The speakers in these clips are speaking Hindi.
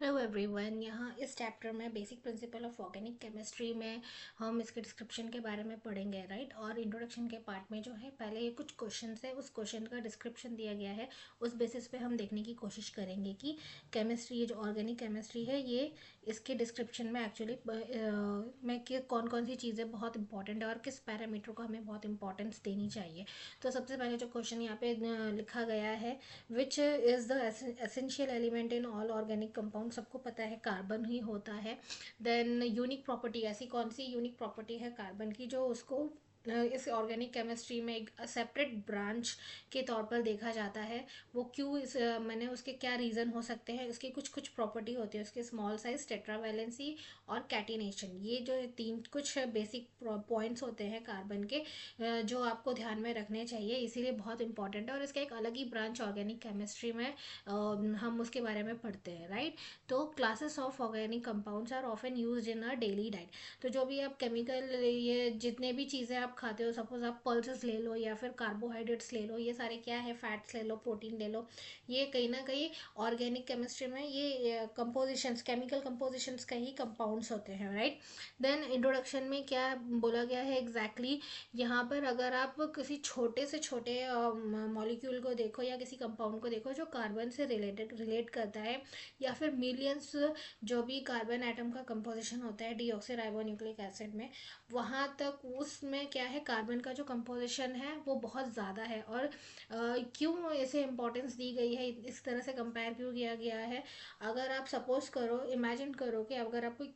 Hello everyone. यहाँ इस चैप्टर में basic principle of organic chemistry में हम इसके डिस्क्रिप्शन के बारे में पढ़ेंगे, राइट। और इंट्रोडक्शन के पार्ट में जो है पहले ये कुछ क्वेश्चन है, उस क्वेश्चन का डिस्क्रिप्शन दिया गया है। उस बेसिस पे हम देखने की कोशिश करेंगे कि केमिस्ट्री, ये जो ऑर्गेनिक केमिस्ट्री है, ये इसके डिस्क्रिप्शन में एक्चुअली में कि कौन कौन सी चीज़ें बहुत इंपॉर्टेंट है और किस पैरामीटर को हमें बहुत इंपॉर्टेंस देनी चाहिए। तो सबसे पहले जो क्वेश्चन यहाँ पे लिखा गया है, which is the essential element in all organic compound. सबको पता है कार्बन ही होता है। देन यूनिक प्रॉपर्टी, ऐसी कौन सी यूनिक प्रॉपर्टी है कार्बन की जो उसको इस ऑर्गेनिक केमिस्ट्री में एक सेपरेट ब्रांच के तौर पर देखा जाता है। वो क्यों मैंने उसके क्या रीज़न हो सकते हैं, उसकी कुछ कुछ प्रॉपर्टी होती है उसके, स्मॉल साइज, टेट्रावैलेंसी और कैटिनेशन। ये जो तीन कुछ बेसिक पॉइंट्स होते हैं कार्बन के, जो आपको ध्यान में रखने चाहिए, इसीलिए बहुत इंपॉर्टेंट है। और इसका एक अलग ही ब्रांच ऑर्गेनिक केमिस्ट्री में हम उसके बारे में पढ़ते हैं, राइट। तो classes of organic compounds are often used in a daily diet. तो जो भी आप केमिकल, ये जितने भी चीज़ें आप खाते हो, सपोज आप पल्सेस ले लो या फिर कार्बोहाइड्रेट्स ले लो, ये सारे क्या है, फैट्स ले लो, प्रोटीन ले लो, ये कहीं ना कहीं ऑर्गेनिक केमिस्ट्री में ये कंपोजिशंस, केमिकल कंपोजिशंस का ही कंपाउंड्स होते हैं, राइट। देन इंट्रोडक्शन में क्या बोला गया है एग्जैक्टली यहाँ पर, अगर आप किसी छोटे से छोटे मॉलिक्यूल को देखो या किसी कंपाउंड को देखो जो कार्बन से रिलेट करता है, या फिर मिलियंस जो भी कार्बन एटम का कंपोजिशन होता है डीऑक्सीराइबोन्यूक्लिक एसिड में, वहाँ तक उसमें क्या है, कार्बन का जो कंपोजिशन है वो बहुत ज़्यादा है। और क्यों इसे इम्पोर्टेंस दी गई है, इस तरह से कंपेयर क्यों किया गया है। अगर आप सपोज करो, इमेजिन करो कि अगर आप कोई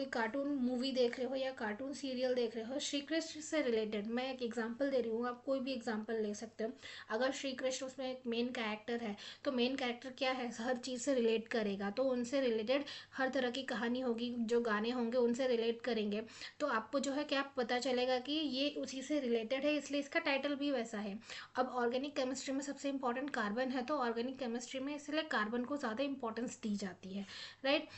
कार्टून मूवी देख रहे हो या कार्टून सीरियल देख रहे हो श्री कृष्ण से रिलेटेड, मैं एक एग्जांपल दे रही हूँ, आप कोई भी एग्जांपल ले सकते हो। अगर श्री कृष्ण उसमें एक मेन कैरेक्टर है, तो मेन कैरेक्टर क्या है, हर चीज़ से रिलेट करेगा, तो उनसे रिलेटेड हर तरह की कहानी होगी, जो गाने होंगे उनसे रिलेट करेंगे। तो आपको जो है क्या पता चलेगा कि ये उसी से रिलेटेड है, इसलिए इसका टाइटल भी वैसा है। अब ऑर्गेनिक केमिस्ट्री में सबसे इंपॉर्टेंट कार्बन है, तो ऑर्गेनिक केमिस्ट्री में इसलिए कार्बन को ज़्यादा इंपॉर्टेंस दी जाती है, राइट।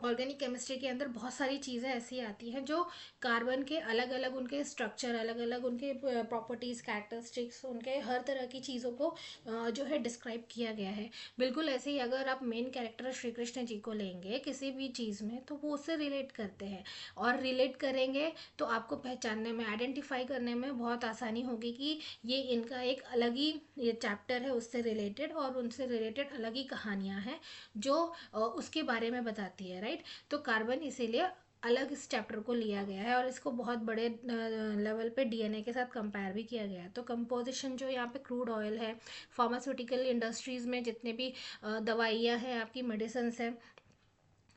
ऑर्गेनिक केमिस्ट्री के अंदर बहुत सारी चीज़ें ऐसी आती हैं जो कार्बन के अलग अलग उनके स्ट्रक्चर, अलग अलग उनके प्रॉपर्टीज़, कैरेक्टरिस्टिक्स, उनके हर तरह की चीज़ों को जो है डिस्क्राइब किया गया है। बिल्कुल ऐसे ही अगर आप मेन कैरेक्टर श्री कृष्ण जी को लेंगे किसी भी चीज़ में, तो वो उससे रिलेट करते हैं, और रिलेट करेंगे तो आपको पहचानने में, आइडेंटिफाई करने में बहुत आसानी होगी कि ये इनका एक अलग ही ये चैप्टर है उससे रिलेटेड, और उनसे रिलेटेड अलग ही कहानियाँ हैं जो उसके बारे में बताती है, राइट। तो कार्बन इसीलिए अलग इस चैप्टर को लिया गया है, और इसको बहुत बड़े लेवल पे डीएनए के साथ कंपेयर भी किया गया है। तो कंपोजिशन जो यहाँ पे क्रूड ऑयल है, फार्मास्यूटिकल इंडस्ट्रीज में जितने भी दवाइयाँ हैं, आपकी मेडिसिन है,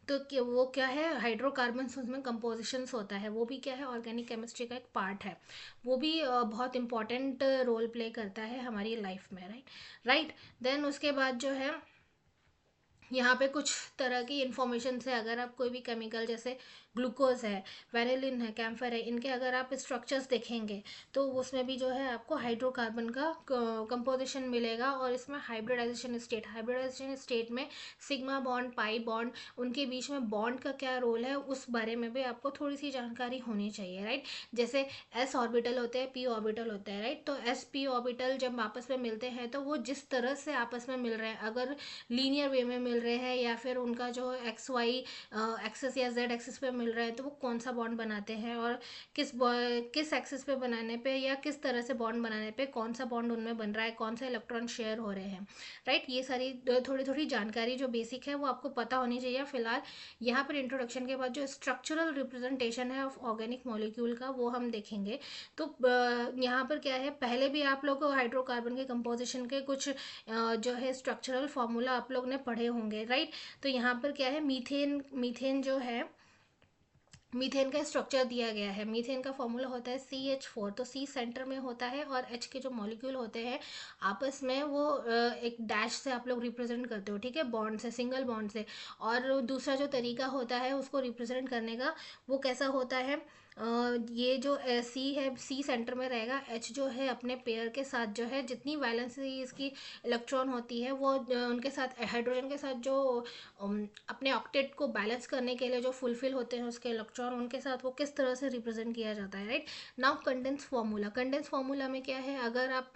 तो वो क्या है, हाइड्रोकार्बन्स उसमें कंपोजिशंस होता है, वो भी क्या है, ऑर्गेनिक केमिस्ट्री का एक पार्ट है। वो भी बहुत इंपॉर्टेंट रोल प्ले करता है हमारी लाइफ में, राइट। राइट। देन उसके बाद जो है यहाँ पे कुछ तरह की इंफॉर्मेशन है। अगर आप कोई भी केमिकल, जैसे ग्लूकोज है, वेनिलिन है, कैम्फर है, इनके अगर आप स्ट्रक्चर्स देखेंगे, तो उसमें भी जो है आपको हाइड्रोकार्बन का कंपोजिशन मिलेगा। और इसमें हाइब्रिडाइजेशन स्टेट में सिग्मा बॉन्ड, पाई बॉन्ड, उनके बीच में बॉन्ड का क्या रोल है, उस बारे में भी आपको थोड़ी सी जानकारी होनी चाहिए, राइट। जैसे एस ऑर्बिटल होते हैं, पी ऑर्बिटल होते हैं, राइट। तो एस पी ऑर्बिटल जब आपस में मिलते हैं, तो वो जिस तरह से आपस में मिल रहे हैं, अगर लीनियर वे में मिल रहे हैं या फिर उनका जो एक्स वाई एक्सिस या जेड एक्सिस पे मिल रहा है, तो वो कौन सा बॉन्ड बनाते हैं, और किस एक्सिस पे बनाने पे या किस तरह से बॉन्ड बनाने पे कौन सा बॉन्ड उनमें बन रहा है, कौन सा इलेक्ट्रॉन शेयर हो रहे हैं, राइट। ये सारी थोड़ी थोड़ी जानकारी जो बेसिक है वो आपको पता होनी चाहिए। फिलहाल यहाँ पर इंट्रोडक्शन के बाद जो स्ट्रक्चरल रिप्रेजेंटेशन है ऑफ ऑर्गेनिक मॉलिक्यूल का, वो हम देखेंगे। तो यहाँ पर क्या है, पहले भी आप लोग हाइड्रोकार्बन के कंपोजिशन के कुछ जो है स्ट्रक्चरल फार्मूला आप लोग ने पढ़े होंगे, राइट। तो यहाँ पर क्या है, मीथेन मीथेन जो है, मीथेन का स्ट्रक्चर दिया गया है। मीथेन का फॉर्मूला होता है CH4, तो C सेंटर में होता है, और H के जो मॉलिक्यूल होते हैं आपस में वो एक डैश से आप लोग रिप्रेजेंट करते हो, ठीक है, बॉन्ड से, सिंगल बॉन्ड से। और दूसरा जो तरीका होता है उसको रिप्रेजेंट करने का, वो कैसा होता है, ये जो सी है, सी सेंटर में रहेगा, एच जो है अपने पेयर के साथ जो है जितनी वैलेंसी इसकी इलेक्ट्रॉन होती है वो उनके साथ हाइड्रोजन के साथ जो अपने ऑक्टेट को बैलेंस करने के लिए जो फुलफिल होते हैं उसके इलेक्ट्रॉन, उनके साथ वो किस तरह से रिप्रेजेंट किया जाता है, right. Now condense formula, condense formula में क्या है, अगर आप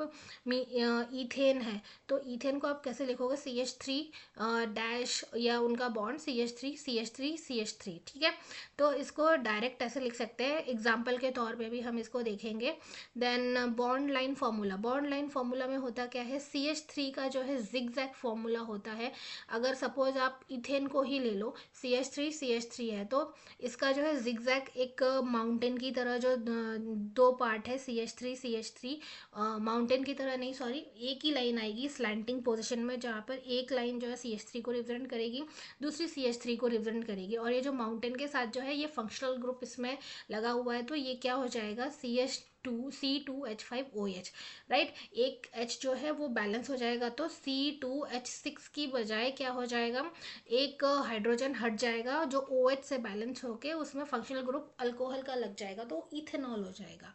ईथेन है तो ईथेन को आप कैसे लिखोगे, CH3 डैश या उनका बॉन्ड CH3 CH3 CH3, ठीक है। तो इसको डायरेक्ट ऐसे लिख सकते हैं, एग्जाम्पल के तौर पे भी हम इसको देखेंगे। Then bond line formula, bond line formula में होता क्या है, CH3 का जो है जिगजैग फार्मूला होता है। अगर सपोज आप इथेन को ही ले लो, CH3 है तो इसका जो है जिगजैग एक माउंटेन की तरह जो दो पार्ट है CH3 माउंटेन की तरह नहीं, सॉरी, एक ही लाइन आएगी स्लैंटिंग पोजीशन में, जहाँ पर एक लाइन जो है CH3 को रिप्रेजेंट करेगी, दूसरी CH3 को रिप्रेजेंट करेगी, और ये जो माउंटेन के साथ जो है ये फंक्शनल ग्रुप इसमें लगा हुआ है, तो ये क्या हो जाएगा, C2H5OH, राइट। एक H जो है वो बैलेंस हो जाएगा, तो C2H6 की बजाय क्या हो जाएगा, एक हाइड्रोजन हट जाएगा जो OH से बैलेंस होके उसमें फंक्शनल ग्रुप अल्कोहल का लग जाएगा, तो इथेनॉल हो जाएगा।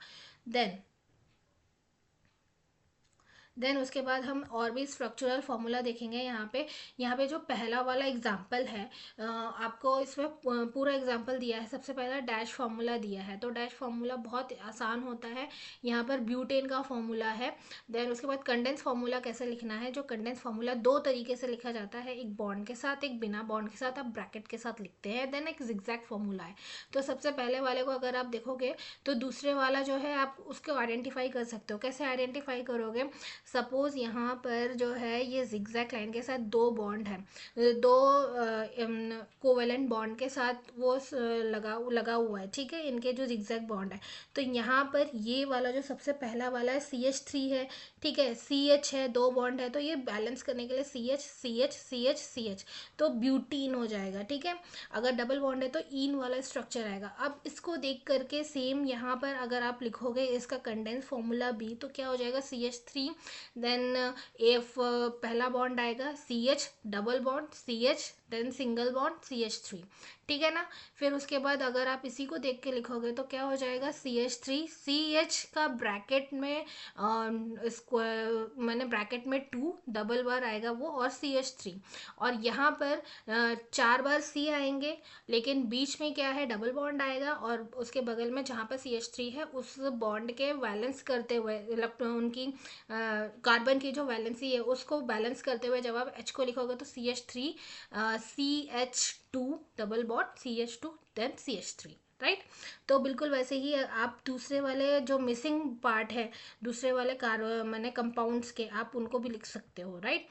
देन उसके बाद हम और भी स्ट्रक्चरल फार्मूला देखेंगे। यहाँ पे जो पहला वाला एग्जाम्पल है, आपको इसमें पूरा एग्जाम्पल दिया है। सबसे पहला डैश फार्मूला दिया है, तो डैश फार्मूला बहुत आसान होता है। यहाँ पर ब्यूटेन का फार्मूला है। देन उसके बाद कंडेंस फार्मूला कैसे लिखना है, जो कंडेंस फार्मूला दो तरीके से लिखा जाता है, एक बॉन्ड के साथ, एक बिना बॉन्ड के साथ, आप ब्रैकेट के साथ लिखते हैं। देन एक जिगजैग फार्मूला है। तो सबसे पहले वाले को अगर आप देखोगे तो दूसरे वाला जो है आप उसको आइडेंटिफाई कर सकते हो। कैसे आइडेंटिफाई करोगे, सपोज यहाँ पर जो है ये जिगजैग लाइन के साथ दो बॉन्ड है, दो कोवेलेंट बॉन्ड के साथ वो लगा हुआ है, ठीक है, इनके जो जिगजैग बॉन्ड है। तो यहाँ पर ये वाला जो सबसे पहला वाला है CH3 है, ठीक है, CH है, दो बॉन्ड है, तो ये बैलेंस करने के लिए CH, तो ब्यूटीन हो जाएगा, ठीक है। अगर डबल बॉन्ड है तो इन वाला स्ट्रक्चर आएगा। अब इसको देख करके सेम यहाँ पर अगर आप लिखोगे इसका कंडेंस फॉर्मूला भी, तो क्या हो जाएगा, CH3, देन एफ पहला बॉन्ड आएगा, CH double bond CH, then single bond CH3, ठीक है ना। फिर उसके बाद अगर आप इसी को देख के लिखोगे तो क्या हो जाएगा, CH3 CH का ब्रैकेट में मैंने ब्रैकेट में 2 डबल बार आएगा वो, और CH3, और यहाँ पर 4 बार C आएंगे, लेकिन बीच में क्या है, डबल बॉन्ड आएगा, और उसके बगल में जहाँ पर CH3 है उस बॉन्ड के बैलेंस करते हुए उनकी कार्बन की जो वैलेंसी है उसको बैलेंस करते हुए जब आप H को लिखोगे तो CH3 CH2 double bond CH2 then CH3, right. तो बिल्कुल वैसे ही आप दूसरे वाले जो मिसिंग पार्ट है, दूसरे वाले माने कंपाउंड्स के, आप उनको भी लिख सकते हो, राइट।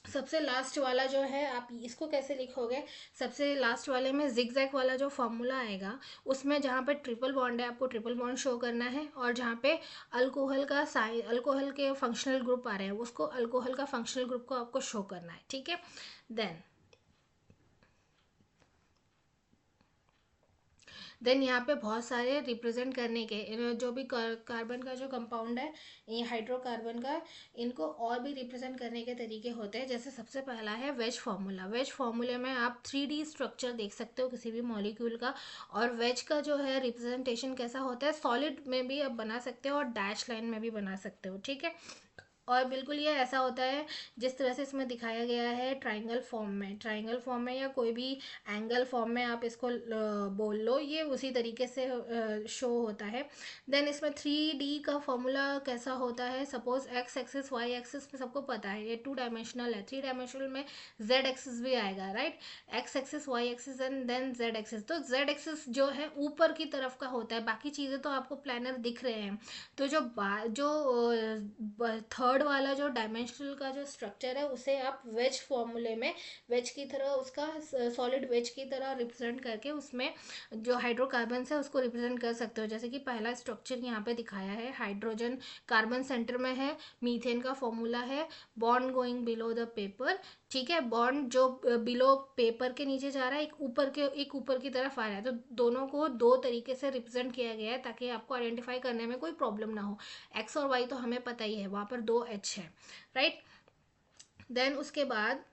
सबसे लास्ट वाला जो है आप इसको कैसे लिखोगे, सबसे लास्ट वाले में जिगजैग वाला जो फॉर्मूला आएगा उसमें जहाँ पे ट्रिपल बॉन्ड है आपको ट्रिपल बॉन्ड शो करना है, और जहाँ पे अल्कोहल का साइन, अल्कोहल के फंक्शनल ग्रुप आ रहे हैं उसको अल्कोहल का फंक्शनल ग्रुप को आपको शो करना है, ठीक है। देन यहाँ पे बहुत सारे रिप्रेजेंट करने के जो भी कार्बन का जो कंपाउंड है, ये हाइड्रोकार्बन का, इनको और भी रिप्रेजेंट करने के तरीके होते हैं। जैसे सबसे पहला है वेज फार्मूला। वेज फार्मूले में आप 3D स्ट्रक्चर देख सकते हो किसी भी मॉलिक्यूल का, और वेज का जो है रिप्रेजेंटेशन कैसा होता है, सॉलिड में भी आप बना सकते हो और डैश लाइन में भी बना सकते हो, ठीक है। और बिल्कुल ये ऐसा होता है जिस तरह से इसमें दिखाया गया है, ट्राइंगल फॉर्म में, ट्राइंगल फॉर्म में या कोई भी एंगल फॉर्म में आप इसको बोल लो, ये उसी तरीके से शो होता है। देन इसमें 3D का फॉर्मूला कैसा होता है, suppose X axis Y axis में सबको पता है ये 2 डायमेंशनल है, 3 डायमेंशनल में जेड एक्सिस भी आएगा, right. X axis Y axis and then Z axis, तो जेड एक्सिस जो है ऊपर की तरफ का होता है, बाकी चीज़ें तो आपको प्लानर दिख रहे हैं। तो जो थर्ड वाला जो डायमेंशनल का जो स्ट्रक्चर है उसे आप वेज फॉर्मूले में वेज की तरह, उसका सॉलिड वेज की तरह रिप्रेजेंट करके उसमें जो हाइड्रोकार्बन है उसको रिप्रेजेंट कर सकते हो। जैसे कि पहला स्ट्रक्चर यहाँ पे दिखाया है, हाइड्रोजन कार्बन सेंटर में है, मीथेन का फॉर्मूला है, bond going below the paper, ठीक है, बॉन्ड जो बिलो पेपर के नीचे जा रहा है, एक ऊपर की तरफ आ रहा है, तो दोनों को दो तरीके से रिप्रेजेंट किया गया है ताकि आपको आइडेंटिफाई करने में कोई प्रॉब्लम ना हो। एक्स और वाई तो हमें पता ही है, वहाँ पर 2 H है, राइट। देन उसके बाद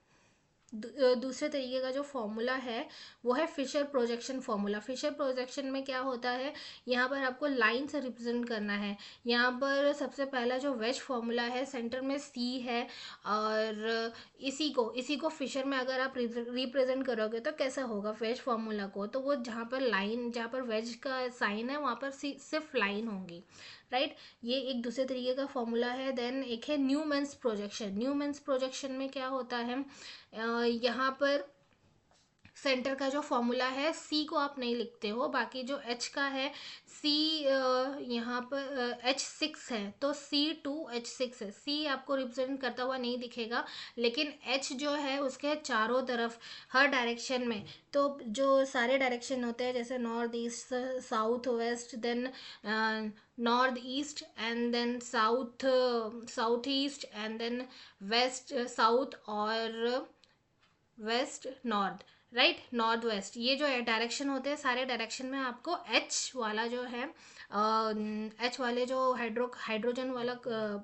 दूसरे तरीके का जो फॉर्मूला है वो है Fischer projection formula. Fischer projection में क्या होता है, यहाँ पर आपको लाइन से रिप्रेजेंट करना है। यहाँ पर सबसे पहला जो वेज फॉर्मूला है, सेंटर में सी है, और इसी को फिशर में अगर आप रिप्रेजेंट करोगे तो कैसा होगा वेज फॉर्मूला को, तो वो जहाँ पर वेज का साइन है वहाँ पर सिर्फ लाइन होंगी, राइट। ये एक दूसरे तरीके का फॉर्मूला है। देन एक है न्यूमैन्स प्रोजेक्शन। न्यूमैन्स प्रोजेक्शन में क्या होता है, यहाँ पर सेंटर का जो फॉर्मूला है, सी को आप नहीं लिखते हो, बाकी जो एच का है, सी यहाँ पर H6 है तो C2H6 है। सी आपको रिप्रेजेंट करता हुआ नहीं दिखेगा, लेकिन एच जो है उसके चारों तरफ हर डायरेक्शन में, तो जो सारे डायरेक्शन होते हैं जैसे north east, south west, then north east, and then south east, and then west south, और west north, right, north west, ये जो है डायरेक्शन होते हैं, सारे डायरेक्शन में आपको एच वाला जो है, एच वाले जो हाइड्रोजन वाला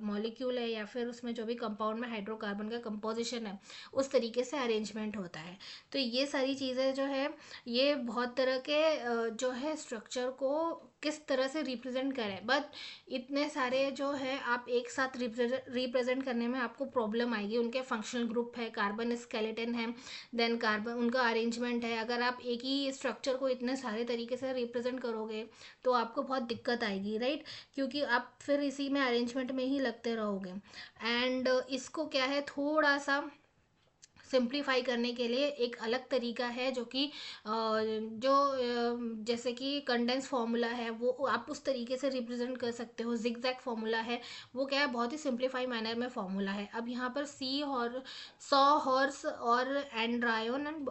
मॉलिक्यूल है, या फिर उसमें जो भी कंपाउंड में हाइड्रोकार्बन का कंपोजिशन है, उस तरीके से अरेंजमेंट होता है। तो ये सारी चीज़ें जो है, ये बहुत तरह के जो है स्ट्रक्चर को किस तरह से रिप्रेजेंट करें, बट इतने सारे जो है आप एक साथ रिप्रेजेंट करने में आपको प्रॉब्लम आएगी। उनके फंक्शनल ग्रुप है, कार्बन स्केलेटन है, देन कार्बन उनका अरेंजमेंट है। अगर आप एक ही स्ट्रक्चर को इतने सारे तरीके से रिप्रेजेंट करोगे तो आपको बहुत दिक्कत आएगी, राइट, क्योंकि आप फिर इसी में अरेंजमेंट में ही लगते रहोगे। एंड इसको क्या है, थोड़ा सा सिंप्लीफाई करने के लिए एक अलग तरीका है, जो कि जैसे कि कंडेंस फार्मूला है, वो आप उस तरीके से रिप्रेजेंट कर सकते हो। जिगजैग फार्मूला है, वो क्या है, बहुत ही सिंप्लीफाई मैनर में फार्मूला है। अब यहाँ पर सी और सॉ हॉर्स और एंड्रायन एंड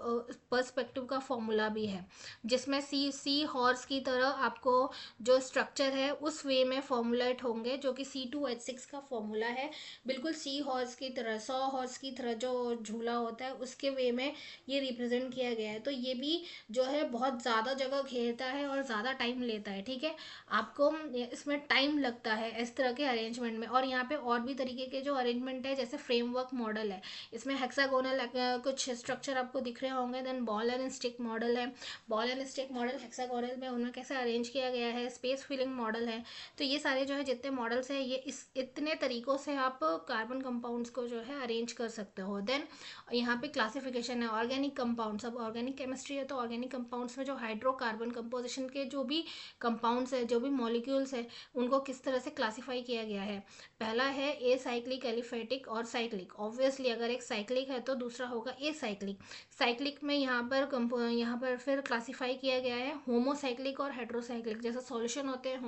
पर्सपेक्टिव का फॉर्मूला भी है, जिसमें सी हॉर्स की तरह आपको जो स्ट्रक्चर है उस वे में फॉर्मुलेट होंगे, जो कि C2H6 का फॉर्मूला है, बिल्कुल सी हॉर्स की तरह, सॉ हॉर्स की तरह जो झूला होता है उसके वे में ये रिप्रेजेंट किया गया है। तो ये भी जो है बहुत ज़्यादा जगह घेरता है और ज़्यादा टाइम लेता है, ठीक है, आपको इसमें टाइम लगता है इस तरह के अरेंजमेंट में। और यहाँ पे और भी तरीके के जो अरेंजमेंट है, जैसे फ्रेमवर्क मॉडल है, इसमें हेक्सागोनल कुछ स्ट्रक्चर आपको दिख रहे होंगे। Then ball and stick model है, ball and stick model hexagonal में उनमें कैसे अरेंज किया गया है। स्पेस फिलिंग मॉडल है। तो ये सारे जो है जितने मॉडल्स हैं, ये इतने तरीक़ों से आप कार्बन कंपाउंड्स को जो है अरेंज कर सकते हो। देन यहाँ पे क्लासिफिकेशन है ऑर्गेनिक कंपाउंड्स। अब ऑर्गेनिक केमिस्ट्री है तो ऑर्गेनिक कंपाउंड्स में जो हाइड्रोकार्बन कंपोजिशन के जो भी कंपाउंड्स है, जो भी मॉलिक्यूल्स है, उनको किस तरह से क्लासीफाई किया गया है। पहला है ए साइक्लिक, एलिफेटिक और साइक्लिक। ऑब्वियसली अगर एक साइक्लिक है तो दूसरा होगा ए साइक्लिक। साइक्लिक में यहाँ पर फिर क्लासीफाई किया गया है होमोसाइक्लिक और हेट्रोसाइक्लिक। जैसे सॉल्यूशन होते हैं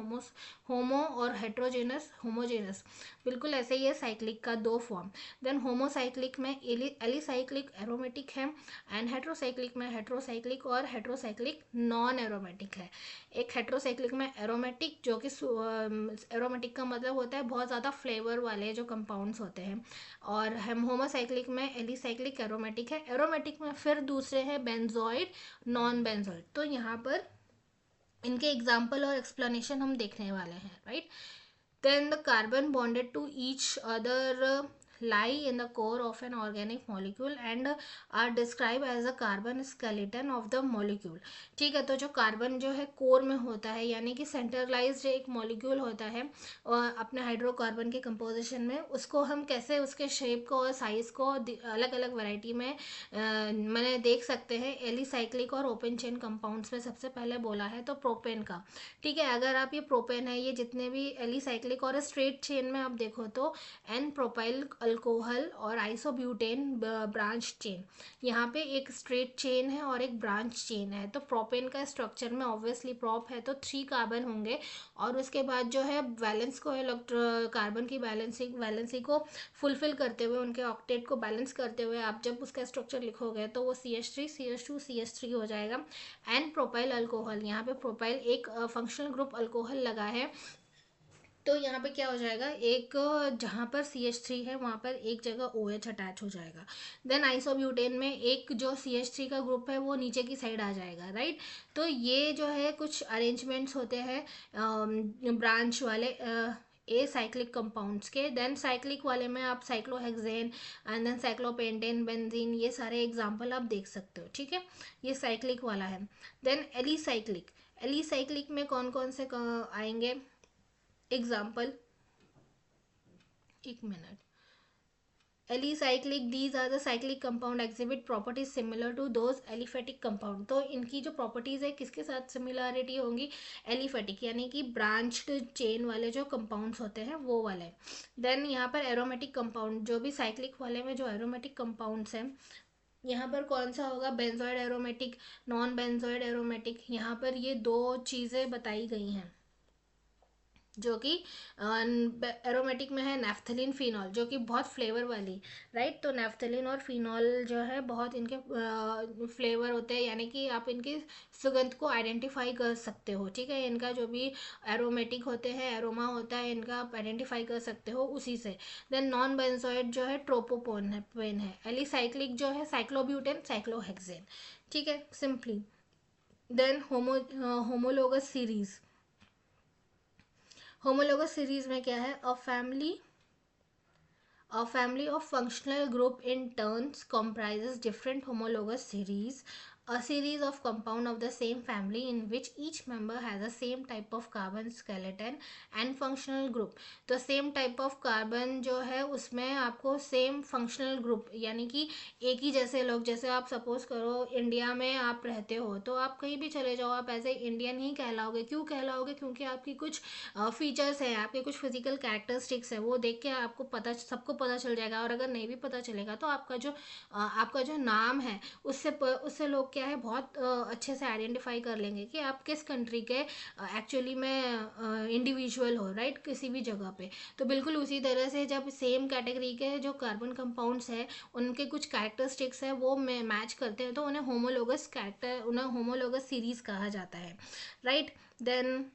होमो और हेट्रोजेनस, होमोजेनस, बिल्कुल ऐसे ही है साइक्लिक का दो फॉर्म। देन होमोसाइक्लिक में एलिसाइक्लिक एरोमेटिक है, एंड हेट्रोसाइक्लिक में हेट्रोसाइक्लिक और हेट्रोसाइक्लिक नॉन एरोमेटिक है। एक हेट्रोसाइक्लिक में एरोमेटिक, जो कि एरोमेटिक का मतलब होता है बहुत ज़्यादा फ्लेवर वाले जो कंपाउंड्स होते हैं, और हम होमोसाइक्लिक में एलिसाइक्लिक एरोमेटिक है। एरोमेटिक में फिर दूसरे हैं बेंजोइड, नॉन बेंजोइड। तो यहाँ पर इनके एग्जाम्पल और एक्सप्लेनेशन हम देखने वाले हैं, right. Then the carbon bonded to each other lie in the core of an organic molecule and are described as a carbon skeleton of the molecule। ठीक है, तो जो कार्बन जो है कोर में होता है, यानी कि सेंट्रलाइज्ड एक मॉलिक्यूल होता है और अपने हाइड्रोकार्बन के कंपोजिशन में, उसको हम कैसे उसके शेप को और साइज को अलग अलग वैरायटी में मैंने देख सकते हैं। एलिसाइक्लिक और ओपन चेन कंपाउंड्स में सबसे पहले बोला है तो प्रोपेन का, ठीक है। अगर आप ये प्रोपेन है, ये जितने भी एलिसाइक्लिक और स्ट्रेट चेन में आप देखो तो एन प्रोपाइल अल्कोहल और आइसोब्यूटेन ब्रांच चेन, यहाँ पे एक स्ट्रेट चेन है और एक ब्रांच चेन है। तो प्रोपेन का स्ट्रक्चर में ऑब्वियसली प्रोप है तो 3 कार्बन होंगे, और उसके बाद जो है वैलेंस को कार्बन की वैलेंसी को फुलफिल करते हुए, उनके ऑक्टेट को बैलेंस करते हुए आप जब उसका स्ट्रक्चर लिखोगे तो वो CH3 CH2 CH3 हो जाएगा। एन प्रोपाइल अल्कोहल, यहाँ पे प्रोपाइल एक फंक्शनल ग्रुप अल्कोहल लगा है, तो यहाँ पे क्या हो जाएगा, एक जहाँ पर CH3 है वहाँ पर एक जगह OH अटैच हो जाएगा। देन आइसोब्यूटेन में एक जो CH3 का ग्रुप है वो नीचे की साइड आ जाएगा, राइट। तो ये जो है कुछ अरेंजमेंट्स होते हैं ब्रांच वाले। ए साइक्लिक कंपाउंड्स के। देन साइक्लिक वाले में आप cyclohexane and then cyclopentane, benzene, ये सारे एग्जाम्पल आप देख सकते हो, ठीक है। ये साइक्लिक वाला है। देन एलिसाइक्लिक, एलिसाइक्लिक में कौन कौन से आएंगे एग्जाम्पल, एक minute. Alicyclic, these are the cyclic compound exhibit properties similar to those aliphatic compound. तो इनकी जो प्रॉपर्टीज है किसके साथ सिमिलरिटी होंगी, एलिफेटिक यानी कि ब्रांच्ड चेन वाले जो कंपाउंड्स होते हैं वो वाले। देन यहाँ पर एरोमेटिक कंपाउंड, जो भी साइक्लिक वाले में जो एरोमेटिक कंपाउंड्स हैं, यहाँ पर कौन सा होगा, benzenoid aromatic, non benzenoid aromatic. यहाँ पर ये दो चीज़ें बताई गई हैं जो कि एरोमेटिक में है नेफ्थलीन फिनॉल, जो कि बहुत फ्लेवर वाली, राइट। तो नेफ्थलीन और फिनॉल जो है बहुत इनके फ्लेवर होते हैं, यानी कि आप इनकी सुगंध को आइडेंटिफाई कर सकते हो, ठीक है। इनका जो भी एरोमेटिक होते हैं, एरोमा होता है इनका, आप आइडेंटिफाई कर सकते हो उसी से। देन नॉन बेंजोइड जो है ट्रोपोपोन है, पेन है। एलिसाइक्लिक जो है साइक्लोब्यूटेन, साइक्लोहेक्सेन, ठीक है, simply. Then homologous series, homologous series में क्या है, a family of functional group in turns comprises different homologous series, a series of compound of the same family in which each member has the same type of carbon skeleton and functional group। तो सेम टाइप ऑफ कार्बन जो है उसमें आपको सेम फंक्शनल ग्रुप, यानी कि एक ही जैसे लोग, जैसे आप सपोज करो इंडिया में आप रहते हो तो आप कहीं भी चले जाओ आप एज ए इंडियन ही कहलाओगे। क्यों कहलाओगे, क्योंकि आपकी कुछ फीचर्स है, आपके कुछ फिजिकल कैरेक्टरिस्टिक्स है, वो देख के आपको पता, सबको पता चल जाएगा। और अगर नहीं भी पता चलेगा तो आपका जो नाम है उससे लोग क्या है बहुत अच्छे से आइडेंटिफाई कर लेंगे कि आप किस कंट्री के एक्चुअली में इंडिविजुअल हो, राइट, किसी भी जगह पे। तो बिल्कुल उसी तरह से जब सेम कैटेगरी के जो कार्बन कंपाउंड्स है उनके कुछ कैरेक्टरिस्टिक्स है वो मैच करते हैं तो उन्हें होमोलोगस सीरीज कहा जाता है, राइट। देन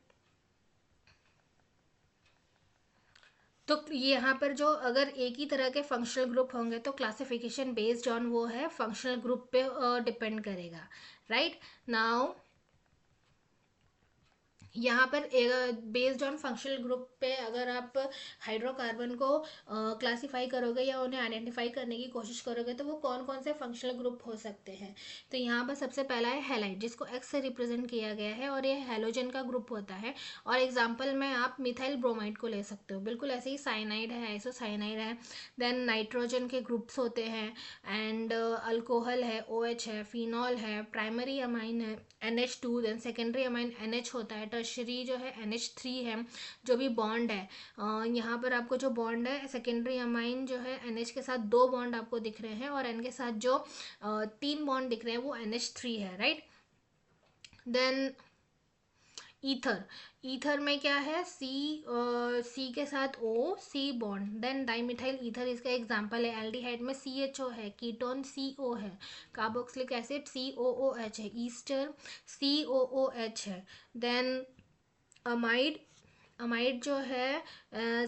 तो यहाँ पर जो अगर एक ही तरह के फंक्शनल ग्रुप होंगे तो क्लासिफिकेशन बेस्ड ऑन वो है फंक्शनल ग्रुप पे डिपेंड करेगा, राइट। नाउ यहाँ पर बेस्ड ऑन फंक्शनल ग्रुप पे अगर आप हाइड्रोकार्बन को क्लासीफाई करोगे या उन्हें आइडेंटिफाई करने की कोशिश करोगे तो वो कौन कौन से फंक्शनल ग्रुप हो सकते हैं। तो यहाँ पर सबसे पहला है हैलाइड, जिसको एक्स से रिप्रेजेंट किया गया है और ये हैलोजन का ग्रुप होता है। और एग्जाम्पल में आप मिथाइल ब्रोमाइड को ले सकते हो, बिल्कुल ऐसे ही साइनाइड है, आइसोसाइनाइड है। देन नाइट्रोजन के ग्रुप्स होते हैं एंड अल्कोहल है, OH है, फिनॉल है, प्राइमरी अमाइन है NH2, then secondary amine NH होता है, टर्शरी जो है NH3 है। जो भी बॉन्ड है यहाँ पर आपको जो बॉन्ड है सेकेंडरी अमाइन जो है NH के साथ 2 बॉन्ड आपको दिख रहे हैं और N के साथ जो 3 बॉन्ड दिख रहे हैं वो NH3 है, राइट। देन ईथर, ईथर में क्या है, सी के साथ C bond, then dimethyl ether इसका एग्जांपल है। एल्डिहाइड में CHO है, कीटोन CO है, कार्बोक्सिलिक एसिड COOH है, ईस्टर COOH है। देन अमाइड, अमाइड जो है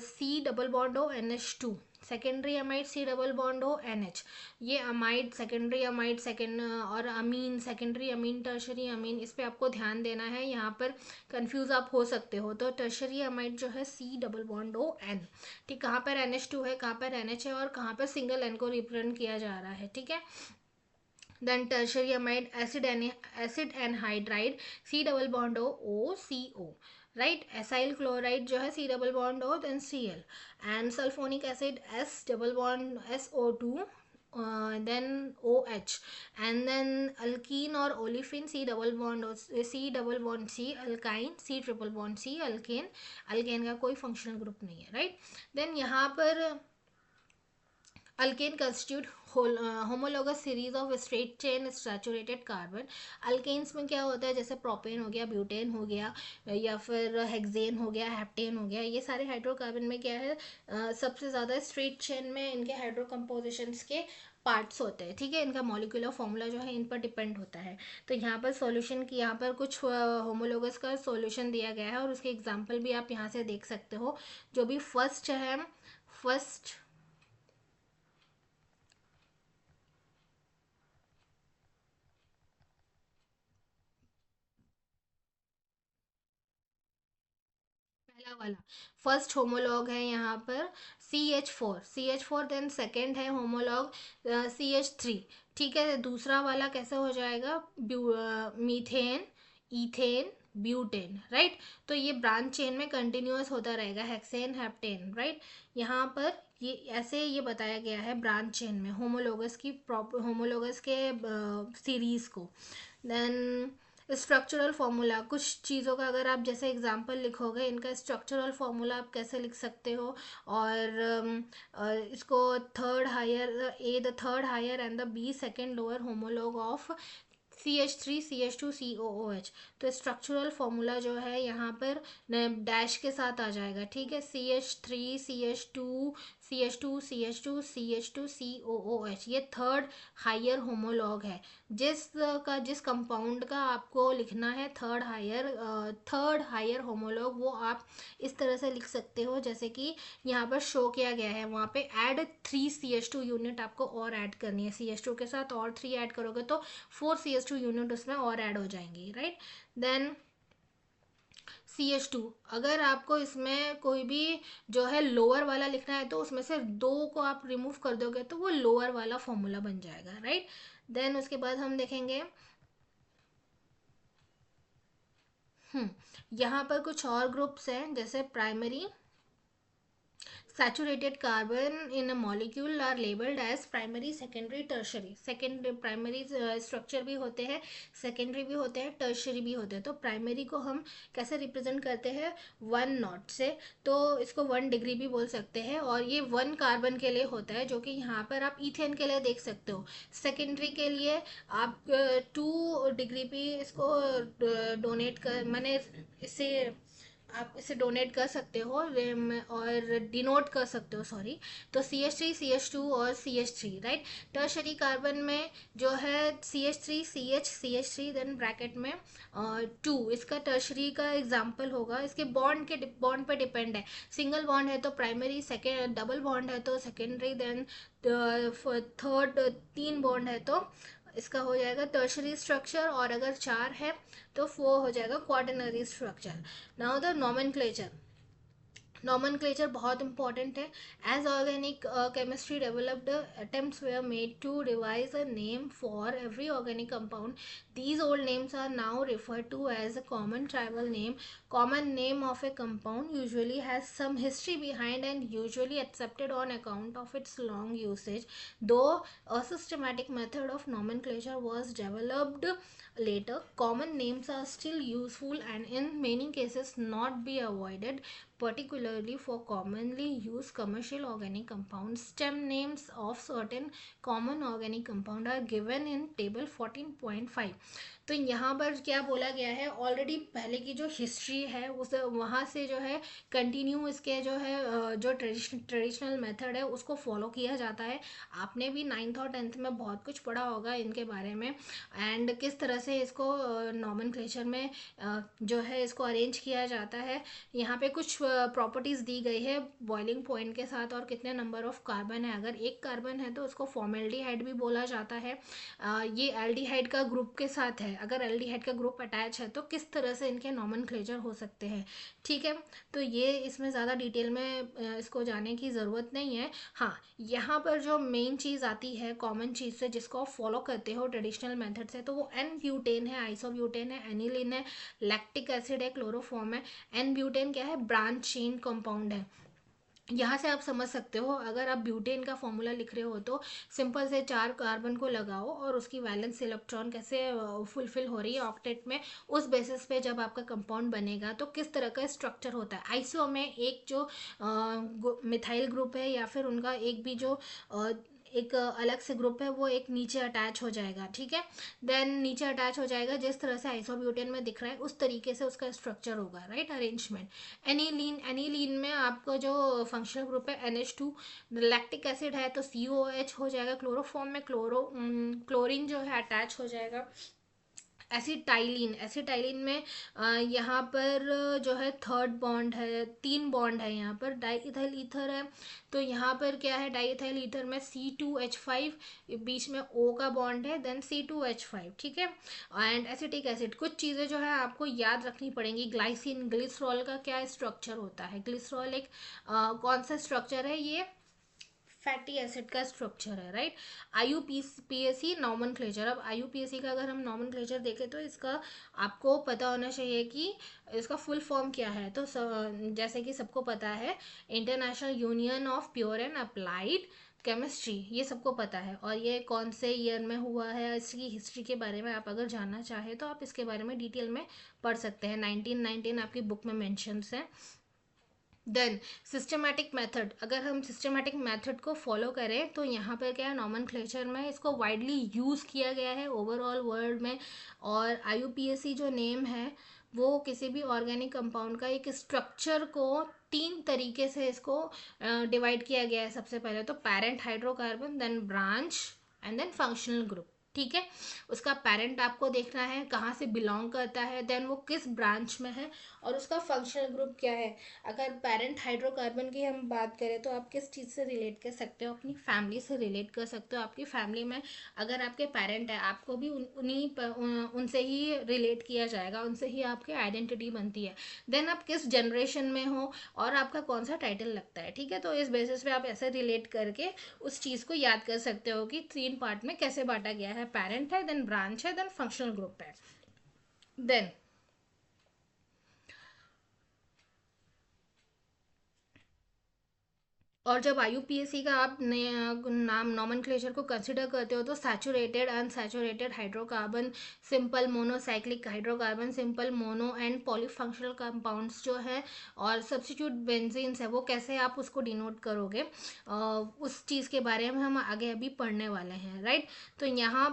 C double bond O NH2, secondary amide C double bond O NH। ये अमाइड, सेकेंडरी अमाइड, सेकेंड और अमीन, सेकेंडरी अमीन, टर्शरी अमीन, इस पे आपको ध्यान देना है। यहाँ पर कंफ्यूज आप हो सकते हो। तो टर्शरी अमाइड जो है C डबल बॉन्ड हो N, ठीक, कहाँ पर NH2 है, कहाँ पर NH है और कहाँ पर सिंगल N को रिप्रेजेंट किया जा रहा है, ठीक है। Then tertiary amide acid anhydride C double bond O OCO, right. Acyl chloride जो है C double bond O then Cl and sulphonic acid S double bond SO2 then OH and then alkene और olefin C double bond C, alkyne C triple bond C, alkane, alkane का कोई फंक्शनल ग्रुप नहीं है, राइट। देन यहाँ पर alkane constitute homologous series of straight chain saturated carbon. Alkanes में क्या होता है, जैसे प्रोपेन हो गया, ब्यूटेन हो गया, या फिर हेक्सेन हो गया, हेप्टेन हो गया, ये सारे हाइड्रोकार्बन में क्या है सबसे ज़्यादा स्ट्रेट चेन में इनके हाइड्रो कंपोजिशंस के पार्ट्स होते हैं, ठीक है। इनका मॉलिक्यूलर फॉर्मूला जो है इन पर डिपेंड होता है। तो यहाँ पर सॉल्यूशन की, यहाँ पर कुछ होमोलोगस का सॉल्यूशन दिया गया है और उसके एग्जांपल भी आप यहाँ से देख सकते हो। जो भी फर्स्ट है, फर्स्ट पहला वाला फर्स्ट होमोलॉग है यहाँ पर CH4, देन सेकेंड है होमोलॉग CH3। ठीक है, दूसरा वाला कैसे हो जाएगा, मीथेन, इथेन, ब्यूटेन, राइट। तो ये ब्रांच चेन में कंटिन्यूअस होता रहेगा, हेक्सेन, हेप्टेन, राइट। यहाँ पर ये ऐसे ये बताया गया है ब्रांच चेन में होमोलोगस की प्रॉपर होमोलोगस के सीरीज को। देन स्ट्रक्चरल फॉर्मूला, कुछ चीज़ों का अगर आप जैसे एग्जांपल लिखोगे, इनका स्ट्रक्चरल फॉर्मूला आप कैसे लिख सकते हो। और इसको third higher and the be second lower homolog of CH3 CH2 COOH। तो स्ट्रक्चरल फॉर्मूला जो है यहाँ पर डैश के साथ आ जाएगा, ठीक है। CH3 CH2 CH2 CH2 CH2 COOH, ये थर्ड हायर होमोलॉग है। जिस कंपाउंड का आपको लिखना है थर्ड हायर होमोलॉग, वो आप इस तरह से लिख सकते हो जैसे कि यहाँ पर शो किया गया है। वहाँ पे ऐड 3 CH2 यूनिट आपको और ऐड करनी है, CH2 के साथ और 3 ऐड करोगे तो 4 CH2 यूनिट उसमें और ऐड हो जाएंगी, राइट। देन CH2, अगर आपको इसमें कोई भी जो है लोअर वाला लिखना है तो उसमें से 2 को आप रिमूव कर दोगे तो वो लोअर वाला फॉर्मूला बन जाएगा, राइट। देन उसके बाद हम देखेंगे यहाँ पर कुछ और ग्रुप्स हैं, जैसे primary saturated carbon in a molecule are labeled as primary, secondary, tertiary। Secondary primary structure भी होते हैं, सेकेंडरी भी होते हैं, टर्शरी भी होते हैं। तो प्राइमरी को हम कैसे रिप्रेजेंट करते हैं, 1 नॉट से, तो इसको 1 डिग्री भी बोल सकते हैं। और ये 1 कार्बन के लिए होता है, जो कि यहाँ पर आप इथेन के लिए देख सकते हो। सेकेंडरी के लिए आप 2 डिग्री भी इसको डोनेट कर मैंने इसे आप इसे डोनेट कर सकते हो और डिनोट कर सकते हो, सॉरी। तो CH3 CH2 और CH3, राइट। टर्शरी कार्बन में जो है CH3 देन ब्रैकेट में 2, इसका टर्शरी का एग्जाम्पल होगा। इसके बॉन्ड पे डिपेंड है, सिंगल बॉन्ड है तो प्राइमरी, सेकेंड डबल बॉन्ड है तो सेकेंडरी, देन थर्ड 3 बॉन्ड है तो इसका हो जाएगा टर्शरी स्ट्रक्चर, और अगर 4 है तो वो हो जाएगा quaternary structure. Now the nomenclature बहुत इंपॉर्टेंट है। As organic chemistry developed, attempts were made to devise a name for every organic compound. These old names are now referred to as a common tribal name. Common name of a compound usually has some history behind and usually accepted on account of its long usage, though a systematic method of nomenclature was developed later. Common names are still useful and in many cases not be avoided, particularly for commonly used commercial organic compounds. Stem names of certain common organic compound are given in table 14.5। तो यहाँ पर क्या बोला गया है, ऑलरेडी पहले की जो हिस्ट्री है उस वहाँ से जो है कंटिन्यू इसके जो है जो ट्रेडिशनल मेथड है उसको फॉलो किया जाता है। आपने भी 9th और 10th में बहुत कुछ पढ़ा होगा इनके बारे में, एंड किस तरह से इसको नॉमेनक्लेचर में जो है इसको अरेंज किया जाता है। यहाँ पे कुछ प्रॉपर्टीज़ दी गई है बॉइलिंग पॉइंट के साथ, और कितने नंबर ऑफ कार्बन है। अगर 1 कार्बन है तो उसको फॉर्मेल्डिहाइड भी बोला जाता है। ये एल्डिहाइड का ग्रुप के साथ है, अगर एल्डिहाइड का ग्रुप अटैच है तो किस तरह से इनके नॉमेनक्लेचर हो सकते हैं, ठीक है। तो ये इसमें ज़्यादा डिटेल में इसको जाने की ज़रूरत नहीं है। हाँ, यहाँ पर जो मेन चीज़ आती है कॉमन चीज़ से जिसको आप फॉलो करते हो ट्रेडिशनल मेथड से, तो वो एन ब्यूटेन है, आइसोब्यूटेन है, एनिलीन है, लैक्टिक एसिड है, क्लोरोफॉर्म है। एन ब्यूटेन क्या है, ब्रांच चेन कंपाउंड है। यहाँ से आप समझ सकते हो, अगर आप ब्यूटेन का फॉर्मूला लिख रहे हो तो सिंपल से 4 कार्बन को लगाओ और उसकी वैलेंस इलेक्ट्रॉन कैसे फुलफिल हो रही है ऑक्टेट में, उस बेसिस पे जब आपका कंपाउंड बनेगा तो किस तरह का स्ट्रक्चर होता है। आइसो में एक जो मिथाइल ग्रुप है या फिर उनका एक भी जो एक अलग से ग्रुप है वो एक नीचे अटैच हो जाएगा, ठीक है। देन नीचे अटैच हो जाएगा, जिस तरह से आइसोब्यूटेन में दिख रहा है उस तरीके से उसका स्ट्रक्चर होगा, राइट, अरेंजमेंट। एनिलीन में आपको जो फंक्शनल ग्रुप है NH2, लैक्टिक एसिड है तो COH हो जाएगा, क्लोरोफॉर्म में क्लोरीन जो है अटैच हो जाएगा, एसिटाइलिन, एसिटाइलिन में यहाँ पर जो है थर्ड बॉन्ड है, 3 बॉन्ड है यहाँ पर, डाईइथाइल ईथर है, तो यहाँ पर क्या है, डाईइथाइल ईथर में C2H5, बीच में O का बॉन्ड है, देन C2H5, ठीक है। एंड एसिटिक एसिड, कुछ चीज़ें जो है आपको याद रखनी पड़ेंगी। ग्लाइसिन, ग्लिसरॉल का क्या स्ट्रक्चर होता है, ग्लिसरॉल एक कौन सा स्ट्रक्चर है, ये फैटी एसिड का स्ट्रक्चर है, राइट। IUPAC नॉमेनक्लेचर, अब IUPAC का अगर हम नॉमेनक्लेचर देखें तो इसका आपको पता होना चाहिए कि इसका फुल फॉर्म क्या है। तो जैसे कि सबको पता है, international union of pure and applied chemistry, ये सबको पता है। और ये कौन से ईयर में हुआ है, इसकी हिस्ट्री के बारे में आप अगर जानना चाहें तो आप इसके बारे में डिटेल में पढ़ सकते हैं। 1919 आपकी बुक में मेंशन्स है। देन सिस्टमेटिक मेथड, अगर हम सिस्टमेटिक मेथड को फॉलो करें तो यहाँ पर क्या है, नॉमेनक्लेचर में इसको वाइडली यूज़ किया गया है ओवरऑल वर्ल्ड में। और IUPAC जो नेम है वो किसी भी ऑर्गेनिक कंपाउंड का एक स्ट्रक्चर को 3 तरीके से इसको डिवाइड किया गया है। सबसे पहले तो parent hydrocarbon, then branch and then functional group, ठीक है। उसका पेरेंट आपको देखना है कहाँ से बिलोंग करता है, देन वो किस ब्रांच में है, और उसका फंक्शनल ग्रुप क्या है। अगर पेरेंट हाइड्रोकार्बन की हम बात करें तो आप किस चीज़ से रिलेट कर सकते हो, अपनी फैमिली से रिलेट कर सकते हो। आपकी फैमिली में अगर आपके पेरेंट है, आपको भी उनसे ही रिलेट किया जाएगा, उनसे ही आपकी आइडेंटिटी बनती है। देन आप किस जनरेशन में हो और आपका कौन सा टाइटल लगता है, ठीक है। तो इस बेसिस पे आप ऐसे रिलेट करके उस चीज़ को याद कर सकते हो कि 3 पार्ट में कैसे बांटा गया है, पेरेंट है, देन ब्रांच है, देन फंक्शनल ग्रुप है। देन और जब IUPAC का आप नाम नॉमेनक्लेचर को कंसिडर करते हो तो saturated, unsaturated hydrocarbon, simple monocyclic hydrocarbon, simple mono and polyfunctional compounds जो है, और सब्स्टिट्यूट बेंजीन्स है, वो कैसे आप उसको डिनोट करोगे, उस चीज़ के बारे में हम आगे अभी पढ़ने वाले हैं, राइट। तो यहाँ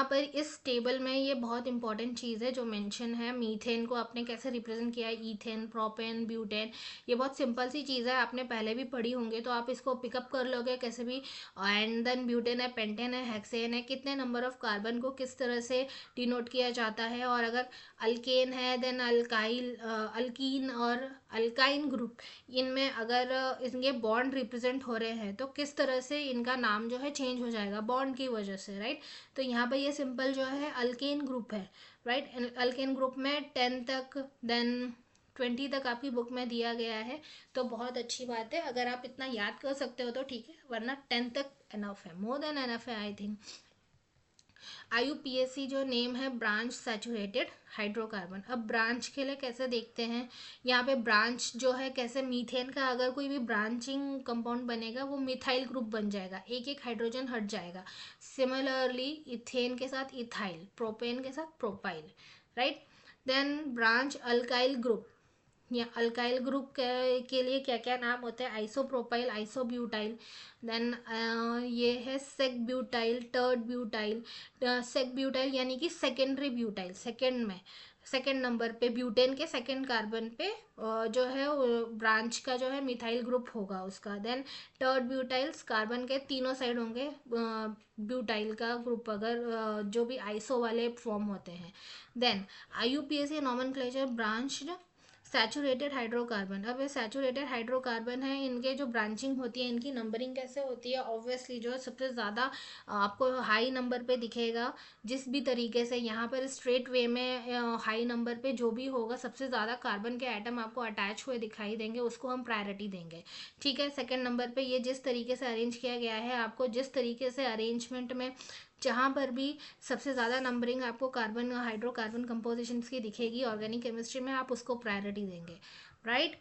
पर इस टेबल में ये बहुत इंपॉर्टेंट चीज़ है जो मेंशन है, मीथेन को आपने कैसे रिप्रेजेंट किया है, ईथेन, प्रोपेन, ब्यूटेन। ये बहुत सिंपल सी चीज़ है, आपने पहले भी पढ़ी होंगे तो आप इसको पिकअप कर लोगे कैसे भी। एंड देन ब्यूटेन है, पेंटेन है, हेक्सेन है, कितने नंबर ऑफ कार्बन को किस तरह से डिनोट किया जाता है। और अगर अल्केन है, देन अल्कीन और अल्काइन ग्रुप, इनमें अगर इनके बॉन्ड रिप्रेजेंट हो रहे हैं तो किस तरह से इनका नाम जो है चेंज हो जाएगा बॉन्ड की वजह से, राइट। तो यहाँ पर ये सिंपल जो है अल्केन ग्रुप है, राइट। अल्केन ग्रुप में 10 तक, देन 20 तक आपकी बुक में दिया गया है। तो बहुत अच्छी बात है, अगर आप इतना याद कर सकते हो तो ठीक है, वरना 10 तक एनफ है, मोर देन एनफ है आई थिंक। IUPAC जो नेम है, ब्रांच सैचुरेटेड हाइड्रोकार्बन। अब ब्रांच के लिए कैसे देखते हैं, यहाँ पे ब्रांच जो है कैसे, मीथेन का अगर कोई भी ब्रांचिंग कंपाउंड बनेगा वो मिथाइल ग्रुप बन जाएगा, एक एक हाइड्रोजन हट जाएगा। सिमिलरली इथेन के साथ इथाइल, प्रोपेन के साथ propyl, right. Then branch alkyl group, या अल्काइल ग्रुप के लिए क्या क्या नाम होते हैं, आइसोप्रोपाइल, आइसोब्यूटाइल। देन ये है sec butyl, tert butyl. Sec butyl यानी कि सेकेंडरी ब्यूटाइल, सेकेंड में, सेकेंड नंबर पे ब्यूटेन के सेकेंड कार्बन पे जो है ब्रांच का जो है मिथाइल ग्रुप होगा उसका। देन टर्ड ब्यूटाइल्स, कार्बन के तीनों साइड होंगे ब्यूटाइल का ग्रुप, अगर जो भी आइसो वाले फॉर्म होते हैं। Then IUPAC nomenclature branch saturated hydrocarbon. अब ये सैचुरेटेड हाइड्रोकार्बन है, इनके जो ब्रांचिंग होती है, इनकी नंबरिंग कैसे होती है, ऑब्वियसली जो सबसे ज़्यादा आपको हाई नंबर पे दिखेगा, जिस भी तरीके से यहाँ पर स्ट्रेट वे में हाई नंबर पे जो भी होगा, सबसे ज़्यादा कार्बन के एटम आपको अटैच हुए दिखाई देंगे, उसको हम प्रायोरिटी देंगे, ठीक है। सेकेंड नंबर पे ये जिस तरीके से अरेंज किया गया है, आपको जिस तरीके से अरेंजमेंट में जहाँ पर भी सबसे ज़्यादा नंबरिंग आपको कार्बन हाइड्रोकार्बन कंपोजिशंस की दिखेगी ऑर्गेनिक केमिस्ट्री में, आप उसको प्रायोरिटी देंगे, राइट।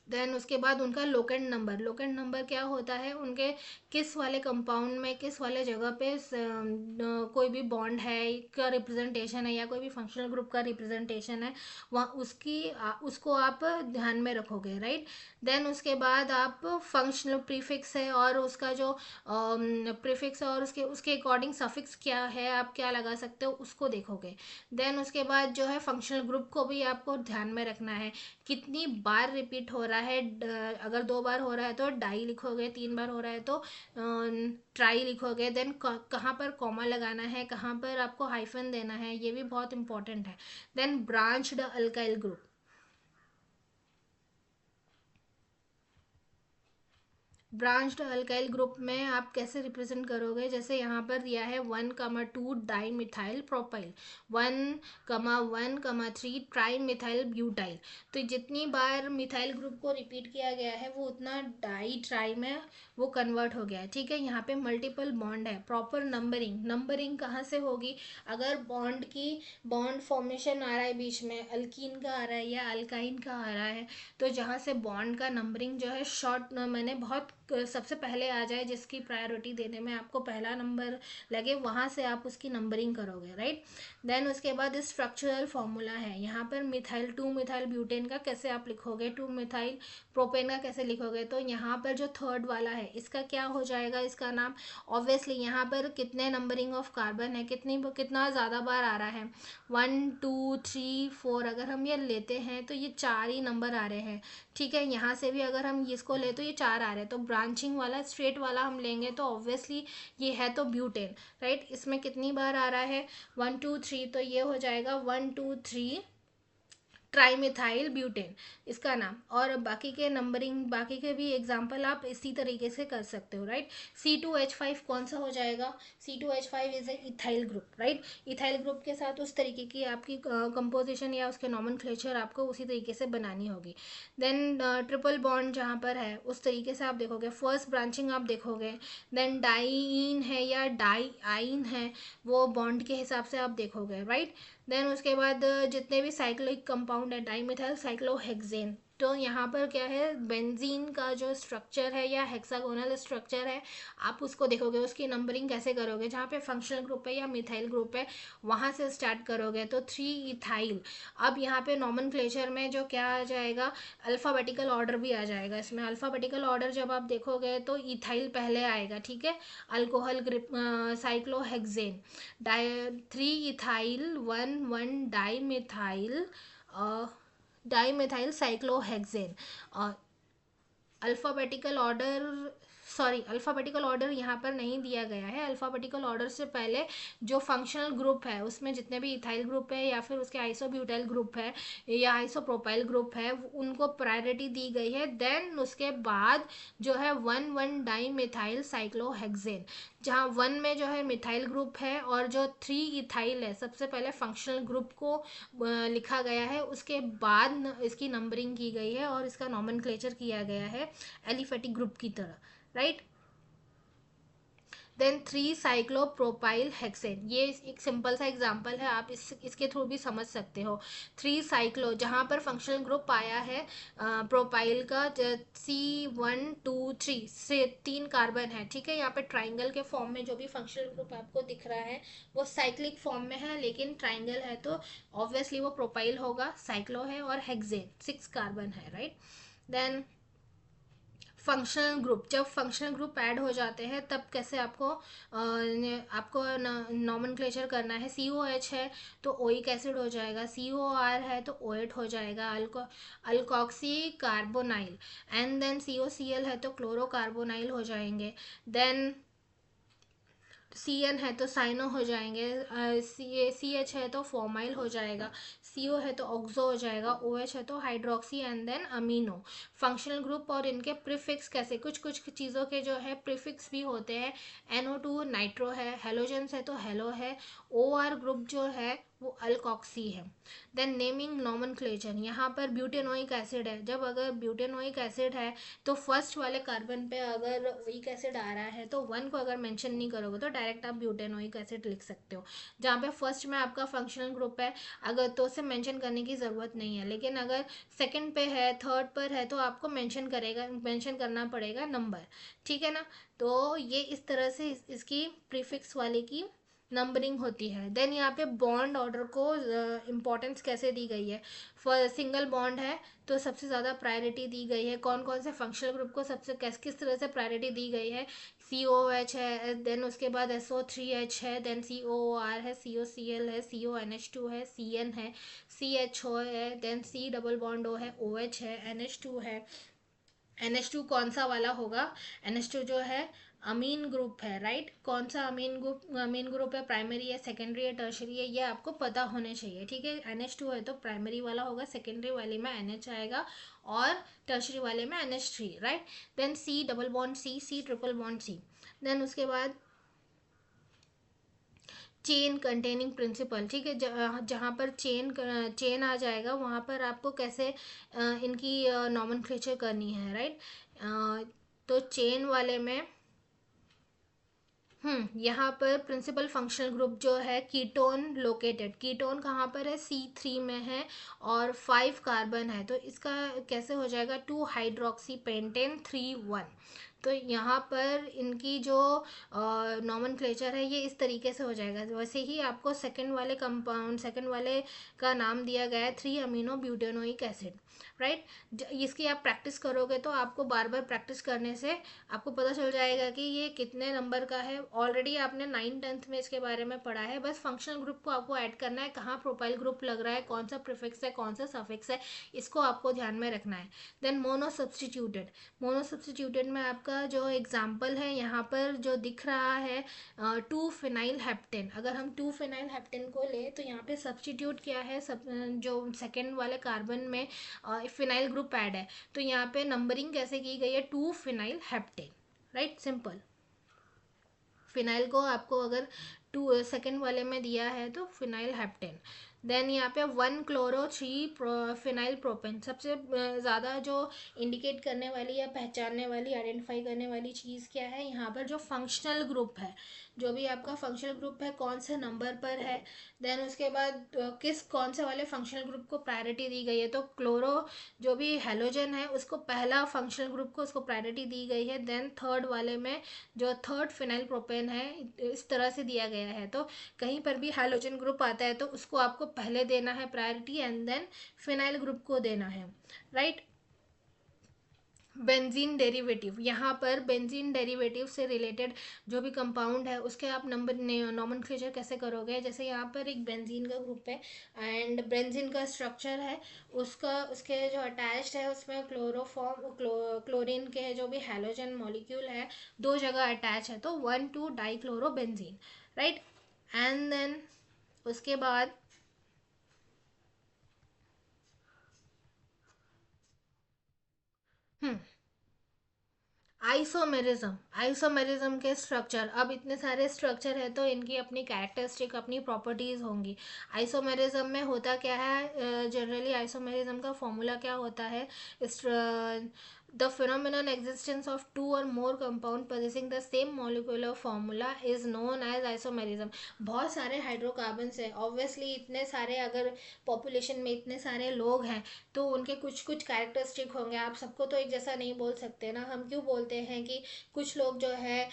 देन उसके बाद उनका लोकेंट नंबर, लोकेंट नंबर क्या होता है, उनके किस वाले कंपाउंड में किस वाले जगह पे कोई भी बॉन्ड है का रिप्रेजेंटेशन है, या कोई भी फंक्शनल ग्रुप का रिप्रेजेंटेशन है, वहाँ उसको आप ध्यान में रखोगे, राइट। देन उसके बाद आप फंक्शनल प्रीफिक्स है और उसका जो प्रीफिक्स है और उसके उसके अकॉर्डिंग सफिक्स क्या है, आप क्या लगा सकते हो, उसको देखोगे। देन उसके बाद जो है फंक्शनल ग्रुप को भी आपको ध्यान में रखना है, कितनी बार रिपीट हो रहा रहा है अगर 2 बार हो रहा है तो डाई लिखोगे, 3 बार हो रहा है तो ट्राई लिखोगे। देन कहाँ पर कॉमा लगाना है, कहाँ पर आपको हाइफन देना है, ये भी बहुत इंपॉर्टेंट है। Then branched alkyl group, branched alkyl group में आप कैसे रिप्रेजेंट करोगे, जैसे यहाँ पर दिया है 1,2 di methyl propyl, 1,1,3 tri methyl butyl. तो जितनी बार मिथाइल ग्रुप को रिपीट किया गया है वो उतना डाई ट्राई में वो कन्वर्ट हो गया है, ठीक है। यहाँ पे मल्टीपल बॉन्ड है, प्रॉपर नंबरिंग, नंबरिंग कहाँ से होगी, अगर बॉन्ड फॉर्मेशन आ रहा है बीच में, अल्कीन का आ रहा है या अल्काइन का आ रहा है, तो जहाँ से बॉन्ड का नंबरिंग जो है शॉर्ट मैंने बहुत सबसे पहले आ जाए, जिसकी प्रायोरिटी देने में आपको पहला नंबर लगे, वहाँ से आप उसकी नंबरिंग करोगे, राइट। देन उसके बाद स्ट्रक्चरल फॉर्मूला है, यहाँ पर मिथाइल 2 मिथाइल ब्यूटेन का कैसे आप लिखोगे, 2 मिथाइल प्रोपेन का कैसे लिखोगे, तो यहाँ पर जो थर्ड वाला है इसका क्या हो जाएगा, इसका नाम ऑब्वियसली यहाँ पर कितने नंबरिंग ऑफ कार्बन है, कितना ज़्यादा बार आ रहा है, 1 2 3 4, अगर हम ये लेते हैं तो ये 4 ही नंबर आ रहे हैं, ठीक है। यहाँ से भी अगर हम इसको ले तो ये 4 आ रहे हैं, तो ब्रांचिंग वाला स्ट्रेट वाला हम लेंगे तो ऑब्वियसली ये है तो ब्यूटेन, राइट। इसमें कितनी बार आ रहा है, 1 2 3, तो ये हो जाएगा 1 2 3 ट्राईमिथाइल ब्यूटेन इसका नाम। और बाकी के नंबरिंग, बाकी के भी एग्जाम्पल आप इसी तरीके से कर सकते हो, राइट। C2H5 कौन सा हो जाएगा, C2H5 is a ethyl group, right. Ethyl group के साथ उस तरीके की आपकी कंपोजिशन या उसके नॉमेनक्लेचर आपको उसी तरीके से बनानी होगी। देन ट्रिपल बॉन्ड जहाँ पर है उस तरीके से आप देखोगे, फर्स्ट ब्रांचिंग आप देखोगे, देन डाईन है या डाई आइन है वो बॉन्ड के हिसाब से आप देखोगे, राइट। देन उसके बाद जितने भी साइक्लिक कंपाउंड है, डाईमिथाइल साइक्लोहेक्सेन, तो यहाँ पर क्या है, बेंजीन का जो स्ट्रक्चर है या हेक्सागोनल स्ट्रक्चर है आप उसको देखोगे, उसकी नंबरिंग कैसे करोगे, जहाँ पे फंक्शनल ग्रुप है या मिथाइल ग्रुप है वहाँ से स्टार्ट करोगे, तो 3 इथाइल। अब यहाँ पे नॉमेनक्लेचर में जो क्या आ जाएगा, अल्फ़ाबेटिकल ऑर्डर भी आ जाएगा इसमें। अल्फ़ाबेटिकल ऑर्डर जब आप देखोगे तो इथाइल पहले आएगा, ठीक है, alcohol group cyclohexane, 3 ethyl 1 dimethyl cyclohexane. Alphabetical order, sorry, alphabetical order यहाँ पर नहीं दिया गया है। अल्फ़ाबेटिकल ऑर्डर से पहले जो फंक्शनल ग्रुप है उसमें जितने भी इथाइल ग्रुप है या फिर उसके आइसोब्यूटाइल ग्रुप है या आइसोप्रोपाइल ग्रुप है उनको प्रायोरिटी दी गई है। देन उसके बाद जो है 1 डाई मिथाइल साइक्लोहेक्सेन, जहाँ 1 में जो है मिथाइल ग्रुप है और जो 3 इथाइल है सबसे पहले फंक्शनल ग्रुप को लिखा गया है, उसके बाद इसकी नंबरिंग की गई है और इसका नॉमेनक्लेचर किया गया है एलिफेटिक ग्रुप की तरह, राइट। देन 3 साइक्लोप्रोपाइल हेक्सेन, ये एक सिंपल सा एग्जांपल है, आप इसके थ्रू भी समझ सकते हो। 3 साइक्लो जहाँ पर फंक्शनल ग्रुप आया है प्रोपाइल का, C1 2 3 से 3 कार्बन है, ठीक है। यहाँ पे ट्राइंगल के फॉर्म में जो भी फंक्शनल ग्रुप आपको दिख रहा है वो साइक्लिक फॉर्म में है, लेकिन ट्राइंगल है तो ऑब्वियसली वो प्रोपाइल होगा, साइक्लो है, और हेक्सेन 6 कार्बन है, राइट। देन फंक्शनल ग्रुप, जब फंक्शनल ग्रुप ऐड हो जाते हैं तब कैसे आपको नॉमेनक्लेचर करना है। COH है तो ओइक एसिड हो जाएगा, COR है तो OH हो जाएगा, alkoxy carbonyl, and then COCl है तो क्लोरोकार्बोनाइल हो जाएंगे। देन CN है तो साइनो हो जाएंगे, CH है तो फॉर्माइल हो जाएगा, CO है तो ऑक्सो हो जाएगा, OH है तो hydroxy, and then amino. Functional group और इनके प्रीफिक्स कैसे, कुछ कुछ चीज़ों के जो है प्रीफिक्स भी होते हैं। NO2 नाइट्रो है, हेलोजेंस है तो हेलो है, OR ग्रुप जो है वो अल्कोक्सी है। देन नेमिंग नॉमेनक्लेचर, यहाँ पर ब्यूटेनोइक एसिड है, जब अगर ब्यूटेनोइक एसिड है तो फर्स्ट वाले कार्बन पे अगर ओइक एसिड आ रहा है तो 1 को अगर मेंशन नहीं करोगे तो डायरेक्ट आप ब्यूटेनोइक एसिड लिख सकते हो। जहाँ पे फर्स्ट में आपका फंक्शनल ग्रुप है अगर तो उसे मेंशन करने की ज़रूरत नहीं है, लेकिन अगर सेकंड पे है, थर्ड पर है तो आपको मेंशन करना पड़ेगा नंबर, ठीक है ना। तो ये इस तरह से इसकी प्रीफिक्स वाले की नंबरिंग होती है। देन यहाँ पे बॉन्ड ऑर्डर को इम्पोर्टेंस कैसे दी गई है, फॉर सिंगल बॉन्ड है तो सबसे ज़्यादा प्रायोरिटी दी गई है। कौन कौन से फंक्शनल ग्रुप को सबसे किस तरह से प्रायोरिटी दी गई है, COOH है, देन उसके बाद SO3H है, देन COOR है, COCl है, CONH2 है, CN है, CHO है, then C double bond O है, OH है, NH2 है। NH2 कौन सा वाला होगा? NH2 जो है अमीन ग्रुप है, राइट। कौन सा अमीन ग्रुप है? प्राइमरी है, सेकेंडरी है, टर्शरी है, ये आपको पता होने चाहिए, ठीक है। NH2 है तो प्राइमरी वाला होगा, सेकेंडरी वाले में NH आएगा और टर्शरी वाले में NH3, right. Then C double bond C triple bond C। Then उसके बाद चेन कंटेनिंग प्रिंसिपल, ठीक है। जहाँ पर चेन आ जाएगा वहाँ पर आपको कैसे इनकी नॉमेनक्लेचर करनी है, राइट। तो चेन वाले में यहाँ पर प्रिंसिपल फंक्शनल ग्रुप जो है कीटोन लोकेटेड, कीटोन कहाँ पर है? C3 में है और 5 कार्बन है, तो इसका कैसे हो जाएगा? 2 हाइड्रोक्सी पेंटेन 3 1। तो यहाँ पर इनकी जो नॉमेनक्लेचर है ये इस तरीके से हो जाएगा। वैसे ही आपको सेकंड वाले कंपाउंड, सेकंड वाले का नाम दिया गया है 3 अमीनो ब्यूटेनोइक एसिड, राइट। इसकी आप प्रैक्टिस करोगे तो आपको बार बार प्रैक्टिस करने से आपको पता चल जाएगा कि ये कितने नंबर का है। ऑलरेडी आपने 9th-10th में इसके बारे में पढ़ा है, बस फंक्शनल ग्रुप को आपको ऐड करना है, कहाँ प्रोपाइल ग्रुप लग रहा है, कौन सा प्रीफिक्स है, कौन सा सफिक्स है, इसको आपको ध्यान में रखना है। देन मोनो सब्सटीट्यूटेड में आपका जो एग्जाम्पल है यहाँ पर जो दिख रहा है 2 फिनाइल हेप्टेन। अगर हम 2 फिनाइल हेप्टेन को ले तो यहाँ पे सब्सटीट्यूट क्या है? जो सेकेंड वाले कार्बन में फिनाइल ग्रुप ऐड है, तो यहाँ पे नंबरिंग कैसे की गई है? 2 phenyl heptane, right, simple. Phenyl को आपको अगर टू सेकेंड वाले में दिया है तो फिनाइल हेप्टेन। देन यहाँ पे 1 क्लोरो 3 फिनाइल प्रोपेन। सबसे ज़्यादा जो इंडिकेट करने वाली या पहचानने वाली, आइडेंटिफाई करने वाली चीज़ क्या है? यहाँ पर जो फंक्शनल ग्रुप है, जो भी आपका फंक्शनल ग्रुप है कौन से नंबर पर है। देन उसके बाद कौन से वाले फंक्शनल ग्रुप को प्रायोरिटी दी गई है? तो क्लोरो जो भी हेलोजन है उसको, पहला फंक्शनल ग्रुप को उसको प्रायोरिटी दी गई है। देन थर्ड वाले में जो थर्ड फिनाइल प्रोपेन है इस तरह से दिया गया है। तो कहीं पर भी हाइड्रोजन ग्रुप आता है तो उसको आपको पहले देना है priority, and then phenyl group को देना है, राइट। बेंजीन डेरिवेटिव, यहाँ पर बेंजीन डेरिवेटिव से रिलेटेड जो भी कंपाउंड है उसके आप नंबर नॉमेनक्लेचर कैसे करोगे? जैसे यहाँ पर एक बेंजीन का ग्रुप है एंड बेंजीन का स्ट्रक्चर है, उसके जो अटैच्ड है उसमें क्लोरीन के जो भी हैलोजन मॉलिक्यूल है 2 जगह अटैच है, तो 1,2-डाइक्लोरोबेंजीन, राइट। एंड देन उसके बाद हम्म आइसोमेरिज्म, आइसोमेरिज्म के स्ट्रक्चर, अब इतने सारे स्ट्रक्चर है तो इनकी अपनी कैरेक्टरिस्टिक, अपनी प्रॉपर्टीज होंगी। आइसोमेरिज्म में होता क्या है? जनरली आइसोमेरिज्म का फॉर्मूला क्या होता है? इस the phenomenon existence of two or more compound possessing the same molecular formula is known as isomerism। बहुत सारे हाइड्रोकार्बन्स है, ऑब्वियसली इतने सारे, अगर पॉपुलेशन में इतने सारे लोग हैं तो उनके कुछ कुछ कैरेक्टरिस्टिक होंगे। आप सबको तो एक जैसा नहीं बोल सकते ना। हम क्यों बोलते हैं कि कुछ लोग जो है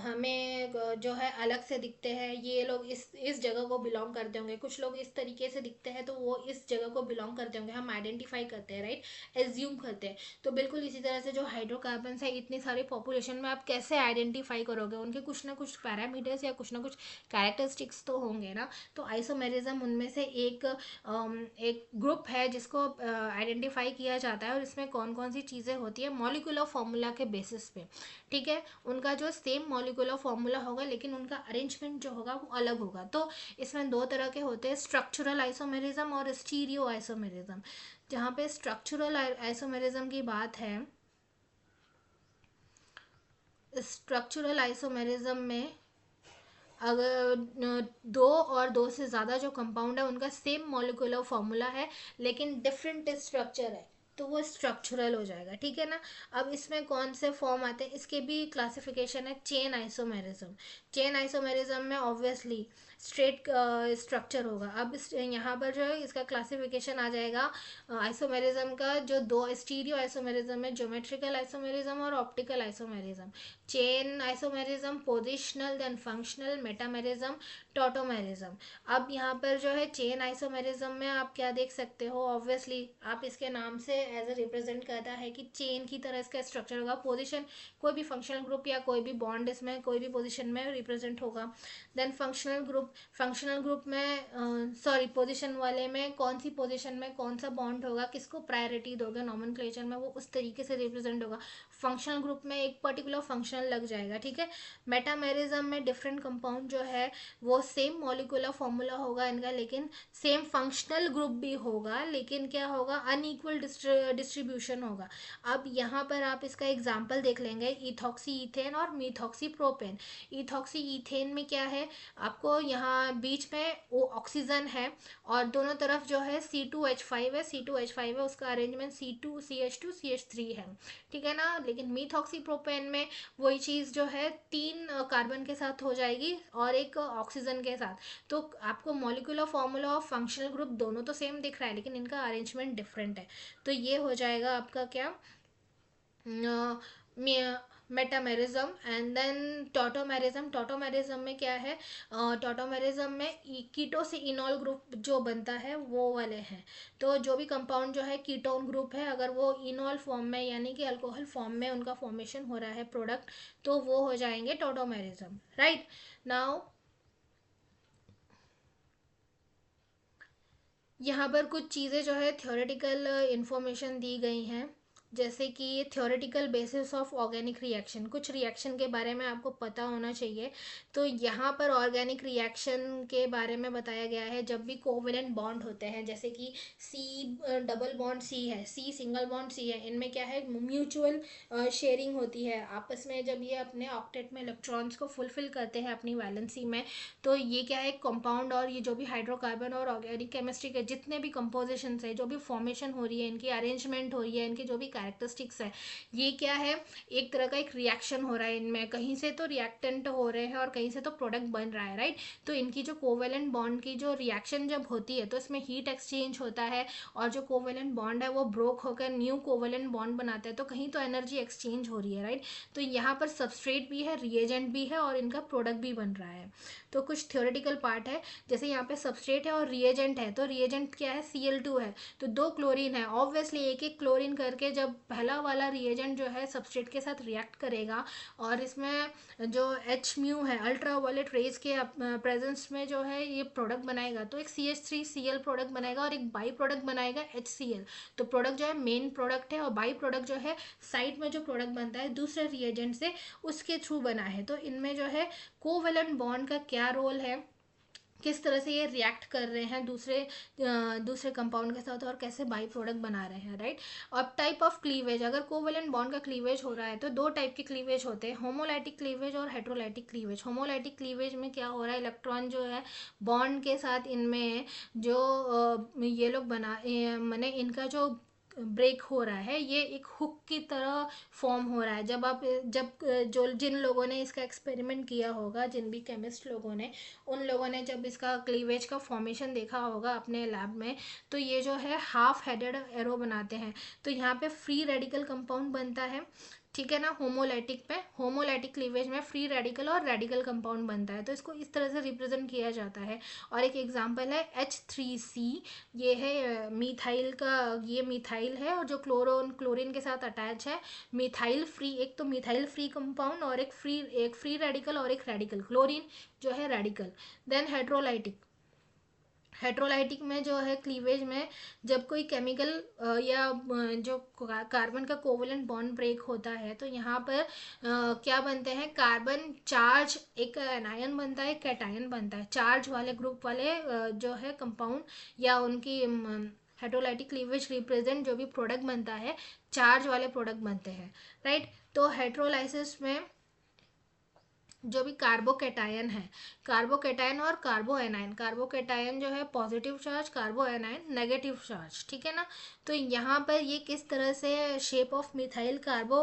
हमें जो है अलग से दिखते हैं, ये लोग इस जगह को बिलोंग करते होंगे, कुछ लोग इस तरीके से दिखते हैं तो वो इस जगह को बिलोंग करते होंगे, हम आइडेंटिफाई करते हैं, राइट, एज्यूम करते हैं। तो बिल्कुल इसी तरह से जो हाइड्रोकार्बन्स है इतनी सारी पॉपुलेशन में आप कैसे आइडेंटिफाई करोगे? उनके कुछ ना कुछ पैरामीटर्स या कुछ ना कुछ कैरेक्टरिस्टिक्स तो होंगे ना। तो आइसोमेरिज्म उनमें से एक ग्रुप है जिसको आइडेंटिफाई किया जाता है, और इसमें कौन कौन सी चीज़ें होती है? मॉलिक्यूलर फॉर्मूला के बेसिस पे, ठीक है। उनका जो सेम मॉलिक्यूलर फॉर्मूला होगा लेकिन उनका अरेंजमेंट जो होगा वो अलग होगा। तो इसमें 2 तरह के होते हैं, स्ट्रक्चरल आइसोमेरिज्म और स्टीरियो आइसोमेरिज्म। जहाँ पे स्ट्रक्चरल आइसोमेरिज्म की बात है, स्ट्रक्चरल आइसोमेरिज्म में अगर 2 और 2 से ज़्यादा जो कंपाउंड है उनका सेम मॉलिक्यूलर फॉर्मूला है लेकिन डिफरेंट स्ट्रक्चर है तो वो स्ट्रक्चरल हो जाएगा, ठीक है ना। अब इसमें कौन से फॉर्म आते हैं? इसके भी क्लासिफिकेशन है, चेन आइसोमेरिज्म। चेन आइसोमेरिज्म में ऑब्वियसली स्ट्रेट स्ट्रक्चर होगा। अब यहाँ पर जो है इसका क्लासिफिकेशन आ जाएगा आइसोमेरिज्म का, जो 2 स्टीरियो आइसोमेरिज्म है, ज्योमेट्रिकल आइसोमेरिज्म और optical isomerism. Chain isomerism, positional, then functional, metamerism, tautomerism. अब यहाँ पर जो है चेन आइसोमेरिज्म में आप क्या देख सकते हो, ऑब्वियसली आप इसके नाम से एज ए रिप्रेजेंट करता है कि चेन की तरह इसका स्ट्रक्चर होगा। पोजिशन, कोई भी फंक्शनल ग्रुप या कोई भी बॉन्ड इसमें कोई भी पोजिशन में रिप्रेजेंट होगा। देन फंक्शनल ग्रुप में सॉरी पोजिशन वाले में कौन सी पोजिशन में कौन सा बॉन्ड होगा, किसको प्रायोरिटी दोगे नॉमेनक्लेचर में, वो उस तरीके से रिप्रेजेंट होगा। फंक्शनल ग्रुप में एक पर्टिकुलर फंक्शनल लग जाएगा, ठीक है। मेटामेरिज्म में डिफरेंट कंपाउंड जो है वो सेम मॉलिक्यूलर फॉर्मूला होगा इनका, लेकिन सेम फंक्शनल ग्रुप भी होगा, लेकिन क्या होगा, अनइक्वल डिस्ट्रीब्यूशन होगा। अब यहाँ पर आप इसका एग्जाम्पल देख लेंगे, इथॉक्सी इथेन और मीथॉक्सी प्रोपेन। इथॉक्सी इथेन में क्या है, आपको यहाँ बीच में वो ऑक्सीजन है और दोनों तरफ जो है C2H5 है, C2H5 है, उसका अरेंजमेंट C2CH2CH3 है, ठीक है ना। लेकिन मीथॉक्सी प्रोपेन में वही चीज़ जो है 3 कार्बन के साथ हो जाएगी और एक ऑक्सीजन के साथ। तो आपको मॉलिक्यूलर फॉर्मूला और फंक्शनल ग्रुप दोनों तो सेम दिख रहा है, लेकिन इनका अरेंजमेंट डिफरेंट है। तो ये हो जाएगा आपका क्या, मेटामेरिज्म। एंड देन टॉटोमेरिज्म में क्या है, टॉटोमेरिज्म में कीटो से इनॉल ग्रुप जो बनता है वो वाले हैं। तो जो भी कंपाउंड जो है कीटोन ग्रुप है, अगर वो इनॉल फॉर्म में यानी कि अल्कोहल फॉर्म में उनका फॉर्मेशन हो रहा है प्रोडक्ट, तो वो हो जाएंगे टॉटोमेरिज्म, राइट। नाउ यहाँ पर कुछ चीज़ें जो है थ्योरेटिकल इंफॉर्मेशन दी गई हैं, जैसे कि theoretical basis of organic reaction, कुछ रिएक्शन के बारे में आपको पता होना चाहिए। तो यहाँ पर ऑर्गेनिक रिएक्शन के बारे में बताया गया है, जब भी कोवेलेंट बॉन्ड होते हैं, जैसे कि सी डबल बॉन्ड सी है, सी सिंगल बॉन्ड सी है, इनमें क्या है, म्यूचुअल शेयरिंग होती है आपस में। जब ये अपने ऑक्टेट में इलेक्ट्रॉन्स को फुलफिल करते हैं अपनी वैलेंसी में, तो ये क्या है, कंपाउंड और ये जो भी हाइड्रोकार्बन और ऑर्गेनिक केमिस्ट्री के जितने भी कंपोजिशंस है, जो भी फॉर्मेशन हो रही है, इनकी अरेंजमेंट हो रही है, इनकी जो भी कैरेक्टरिस्टिक्स है, ये क्या है, एक तरह का एक रिएक्शन हो रहा है इनमें, कहीं से तो रिएक्टेंट हो रहे हैं और कहीं से तो प्रोडक्ट बन रहा है, राइट। तो इनकी जो कोवेलेंट बॉन्ड की जो रिएक्शन जब होती है, तो इसमें हीट एक्सचेंज होता है और जो कोवेलेंट बॉन्ड है वो ब्रोक होकर न्यू कोवेलेंट बॉन्ड बनाता है, तो कहीं तो एनर्जी एक्सचेंज हो रही है, राइट। तो यहाँ पर सबस्ट्रेट भी है, रिएजेंट भी है और इनका प्रोडक्ट भी बन रहा है। तो कुछ थ्योरेटिकल पार्ट है, जैसे यहाँ पे सबस्ट्रेट है और रिएजेंट है, तो रिएजेंट क्या है, Cl2 है, तो 2 क्लोरीन है, ऑब्वियसली एक एक क्लोरीन करके जब पहला वाला रिएजेंट जो है सबस्ट्रेट के साथ रिएक्ट करेगा और इसमें जो H म्यू है, अल्ट्रा वायलेट रेज के प्रेजेंस में जो है ये प्रोडक्ट बनाएगा, तो एक CH3Cl प्रोडक्ट बनाएगा और एक बाई प्रोडक्ट बनाएगा HCl। तो प्रोडक्ट जो है मेन प्रोडक्ट है और बाई प्रोडक्ट जो है साइड में जो प्रोडक्ट बनता है दूसरे रिएजेंट से, उसके थ्रू बना है। तो इनमें जो है कोवेलेंट बॉन्ड का क्या रोल है, किस तरह से ये रिएक्ट कर रहे हैं दूसरे कंपाउंड के साथ और कैसे बाई प्रोडक्ट बना रहे हैं, राइट। अब टाइप ऑफ क्लीवेज, अगर कोवेलेंट बॉन्ड का क्लीवेज हो रहा है तो 2 टाइप के क्लीवेज होते हैं, होमोलाइटिक क्लीवेज और हेट्रोलाइटिक क्लीवेज। होमोलाइटिक क्लीवेज में क्या हो रहा है, इलेक्ट्रॉन जो है बॉन्ड के साथ इनमें जो ये लोग मैंने इनका जो ब्रेक हो रहा है, ये एक हुक की तरह फॉर्म हो रहा है। जब जो जिन लोगों ने इसका एक्सपेरिमेंट किया होगा, जिन भी केमिस्ट लोगों ने, उन लोगों ने जब इसका क्लीवेज का फॉर्मेशन देखा होगा अपने लैब में, तो ये जो है हाफ हेडेड एरो बनाते हैं। तो यहाँ पे फ्री रेडिकल कंपाउंड बनता है, ठीक है ना। होमोलाइटिक क्लीवेज में फ्री रेडिकल और रेडिकल कंपाउंड बनता है, तो इसको इस तरह से रिप्रेजेंट किया जाता है। और एक एग्जांपल है H3C, ये है मिथाइल का, ये मिथाइल है और जो क्लोरीन के साथ अटैच है, मिथाइल फ्री, एक तो मिथाइल फ्री कंपाउंड और एक फ्री रेडिकल और एक रेडिकल, क्लोरीन जो है रेडिकल। देन हेट्रोलाइटिक में जो है क्लीवेज में, जब कोई केमिकल या जो कार्बन का कोवेलेंट बॉन्ड ब्रेक होता है, तो यहाँ पर क्या बनते हैं, कार्बन चार्ज, एक एनायन बनता है, एक कैटायन बनता है। चार्ज वाले ग्रुप वाले जो है कंपाउंड या उनकी हेट्रोलाइटिक क्लीवेज रिप्रेजेंट जो भी प्रोडक्ट बनता है, चार्ज वाले प्रोडक्ट बनते हैं, राइट। तो हेट्रोलाइसिस में जो भी कार्बोकेटायन है, कार्बोकेटायन और कार्बोएनायन जो है पॉजिटिव चार्ज, कार्बोएनायन नेगेटिव चार्ज, ठीक है ना। तो यहाँ पर ये किस तरह से shape of methyl carbo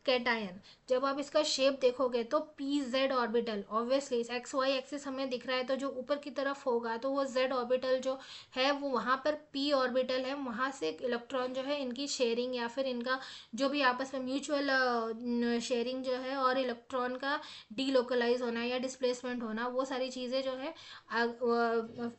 cation, जब आप इसका शेप देखोगे तो P Z orbital, obviously X Y axis हमें दिख रहा है, तो जो ऊपर की तरफ होगा तो वो जेड ऑर्बिटल जो है वो वहाँ पर पी ऑर्बिटल है, वहाँ से इलेक्ट्रॉन जो है इनकी शेयरिंग या फिर इनका जो भी आपस में म्यूचुअल शेयरिंग जो है और इलेक्ट्रॉन का डीलोकलाइज होना या डिस्प्लेसमेंट होना, वो सारी चीज़ें जो है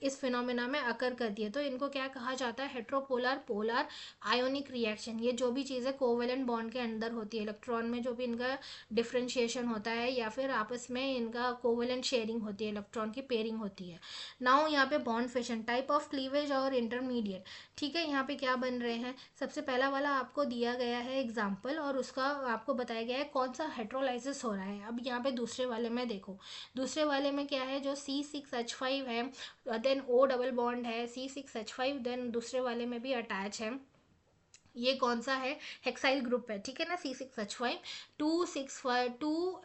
इस फिनोमेना में अकर करती है। तो इनको क्या कहा जाता है, हेट्रोपोलर, पोलर, आयोनिक रिएक्शन। ये जो भी चीज़ें कोवेलेंट बॉन्ड के अंदर होती है, इलेक्ट्रॉन में जो भी इनका डिफ्रेंशिएशन होता है या फिर आपस में इनका कोवेलेंट शेयरिंग होती है, इलेक्ट्रॉन की पेयरिंग होती है। नाउ यहाँ पे bond fission, type of cleavage और इंटरमीडिएट। ठीक है, यहाँ पे क्या बन रहे हैं, सबसे पहला वाला आपको दिया गया है एग्जाम्पल और उसका आपको बताया गया है कौन सा हेट्रोलाइसिस हो रहा है। अब यहाँ पे दूसरे वाले में देखो, दूसरे वाले में क्या है, जो C6H5 है, देन O डबल बॉन्ड है, C6H5, देन दूसरे वाले में भी अटैच है, ये कौन सा है, हेक्साइल ग्रुप है, ठीक है ना, C6H5, 2 6 2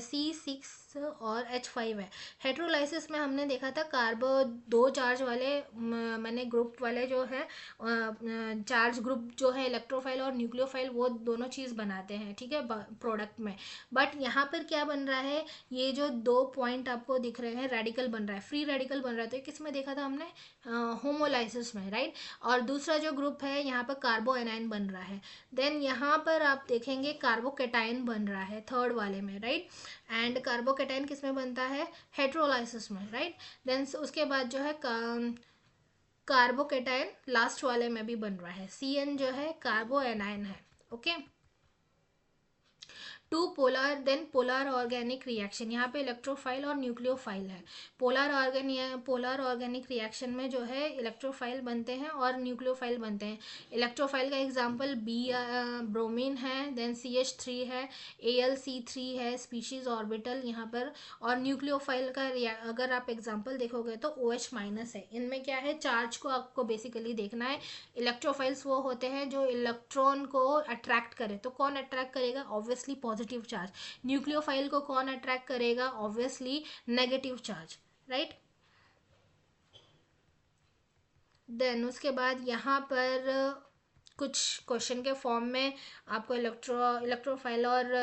C6 और H5 है। हेट्रोलाइसिस में हमने देखा था कार्बो दो चार्ज वाले मैंने ग्रुप वाले जो है चार्ज ग्रुप जो है इलेक्ट्रोफाइल और न्यूक्लियोफाइल, वो दोनों चीज़ बनाते हैं, ठीक है, प्रोडक्ट में। बट यहाँ पर क्या बन रहा है, ये जो दो पॉइंट आपको दिख रहे हैं, रेडिकल बन रहा है, फ्री रेडिकल बन रहा है, तो किस में देखा था हमने, होमोलाइसिस में, राइट। और दूसरा जो ग्रुप है यहाँ पर कार्बो एनाइन बन रहा है, देन यहाँ पर आप देखेंगे कार्बोकेटाइन बन रहा है थर्ड वाले में, राइट। एंड कार्बोकेटाइन किस में बनता है, हेट्रोलाइसिस में, राइट। देन उसके बाद जो है कार्बोकेटाइन लास्ट वाले में भी बन रहा है, CN जो है कार्बो एनाइन है, okay. To polar, then polar organic reaction, यहाँ पे इलेक्ट्रोफाइल और न्यूक्लियोफाइल है। पोलर ऑर्गेनिक रिएक्शन में जो है इलेक्ट्रोफाइल बनते हैं और न्यूक्लियोफाइल बनते हैं। इलेक्ट्रोफाइल का एग्जांपल ब्रोमीन है, देन CH3 है, AlC3 है, स्पीशीज ऑर्बिटल यहाँ पर। और न्यूक्लियोफाइल का अगर आप एग्जाम्पल देखोगे तो OH माइनस है। इनमें क्या है, चार्ज को आपको बेसिकली देखना है। इलेक्ट्रोफाइल्स वो होते हैं जो इलेक्ट्रॉन को अट्रैक्ट करे, तो कौन अट्रैक्ट करेगा, ऑब्वियसली पॉजिटिव चार्ज। न्यूक्लियोफाइल को कौन अट्रैक्ट करेगा, obviously negative charge, right. Then उसके बाद यहाँ पर कुछ क्वेश्चन के फॉर्म में आपको इलेक्ट्रोफाइल और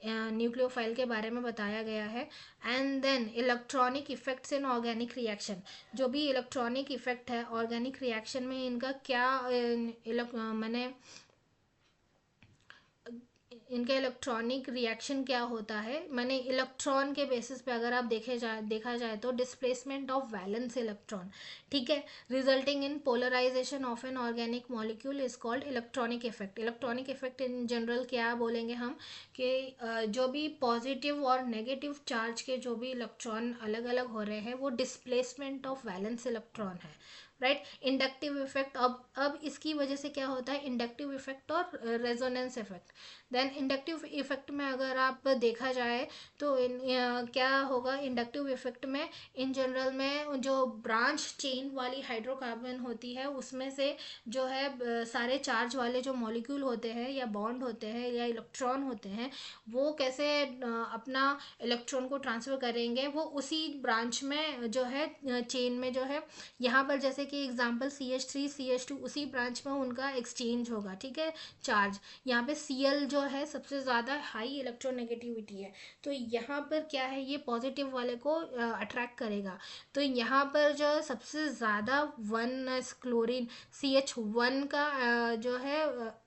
न्यूक्लियोफाइल के बारे में बताया गया है। And then electronic effects in organic reaction, जो भी इलेक्ट्रॉनिक इफेक्ट है ऑर्गेनिक रिएक्शन में, इनका क्या मैंने इनका इलेक्ट्रॉनिक रिएक्शन क्या होता है, मैंने इलेक्ट्रॉन के बेसिस पे अगर आप देखा जाए तो डिस्प्लेसमेंट ऑफ वैलेंस इलेक्ट्रॉन, ठीक है, resulting in polarization of an organic molecule is called electronic effect. Electronic effect in general क्या बोलेंगे हम, कि जो भी पॉजिटिव और नेगेटिव चार्ज के जो भी इलेक्ट्रॉन अलग अलग हो रहे हैं वो डिस्प्लेसमेंट ऑफ वैलेंस इलेक्ट्रॉन है, राइट। इंडक्टिव इफेक्ट, अब इसकी वजह से क्या होता है, इंडक्टिव इफेक्ट और resonance effect. Then inductive effect में अगर आप देखा जाए तो क्या होगा, इंडक्टिव इफेक्ट में इन जनरल में जो ब्रांच चेन वाली हाइड्रोकार्बन होती है उसमें से जो है सारे चार्ज वाले जो मॉलिक्यूल होते हैं या बॉन्ड होते हैं या इलेक्ट्रॉन होते हैं, वो कैसे अपना इलेक्ट्रॉन को ट्रांसफर करेंगे, वो उसी ब्रांच में जो है चेन में जो है, यहाँ पर जैसे कि एग्जांपल CH3 CH2, उसी ब्रांच में उनका एक्सचेंज होगा, ठीक है, चार्ज। यहाँ पे Cl जो है सबसे ज़्यादा हाई इलेक्ट्रोनेगेटिविटी है, तो यहाँ पर क्या है, ये पॉजिटिव वाले को अट्रैक्ट करेगा। तो यहाँ पर जो सबसे ज़्यादा क्लोरीन CH1 का जो है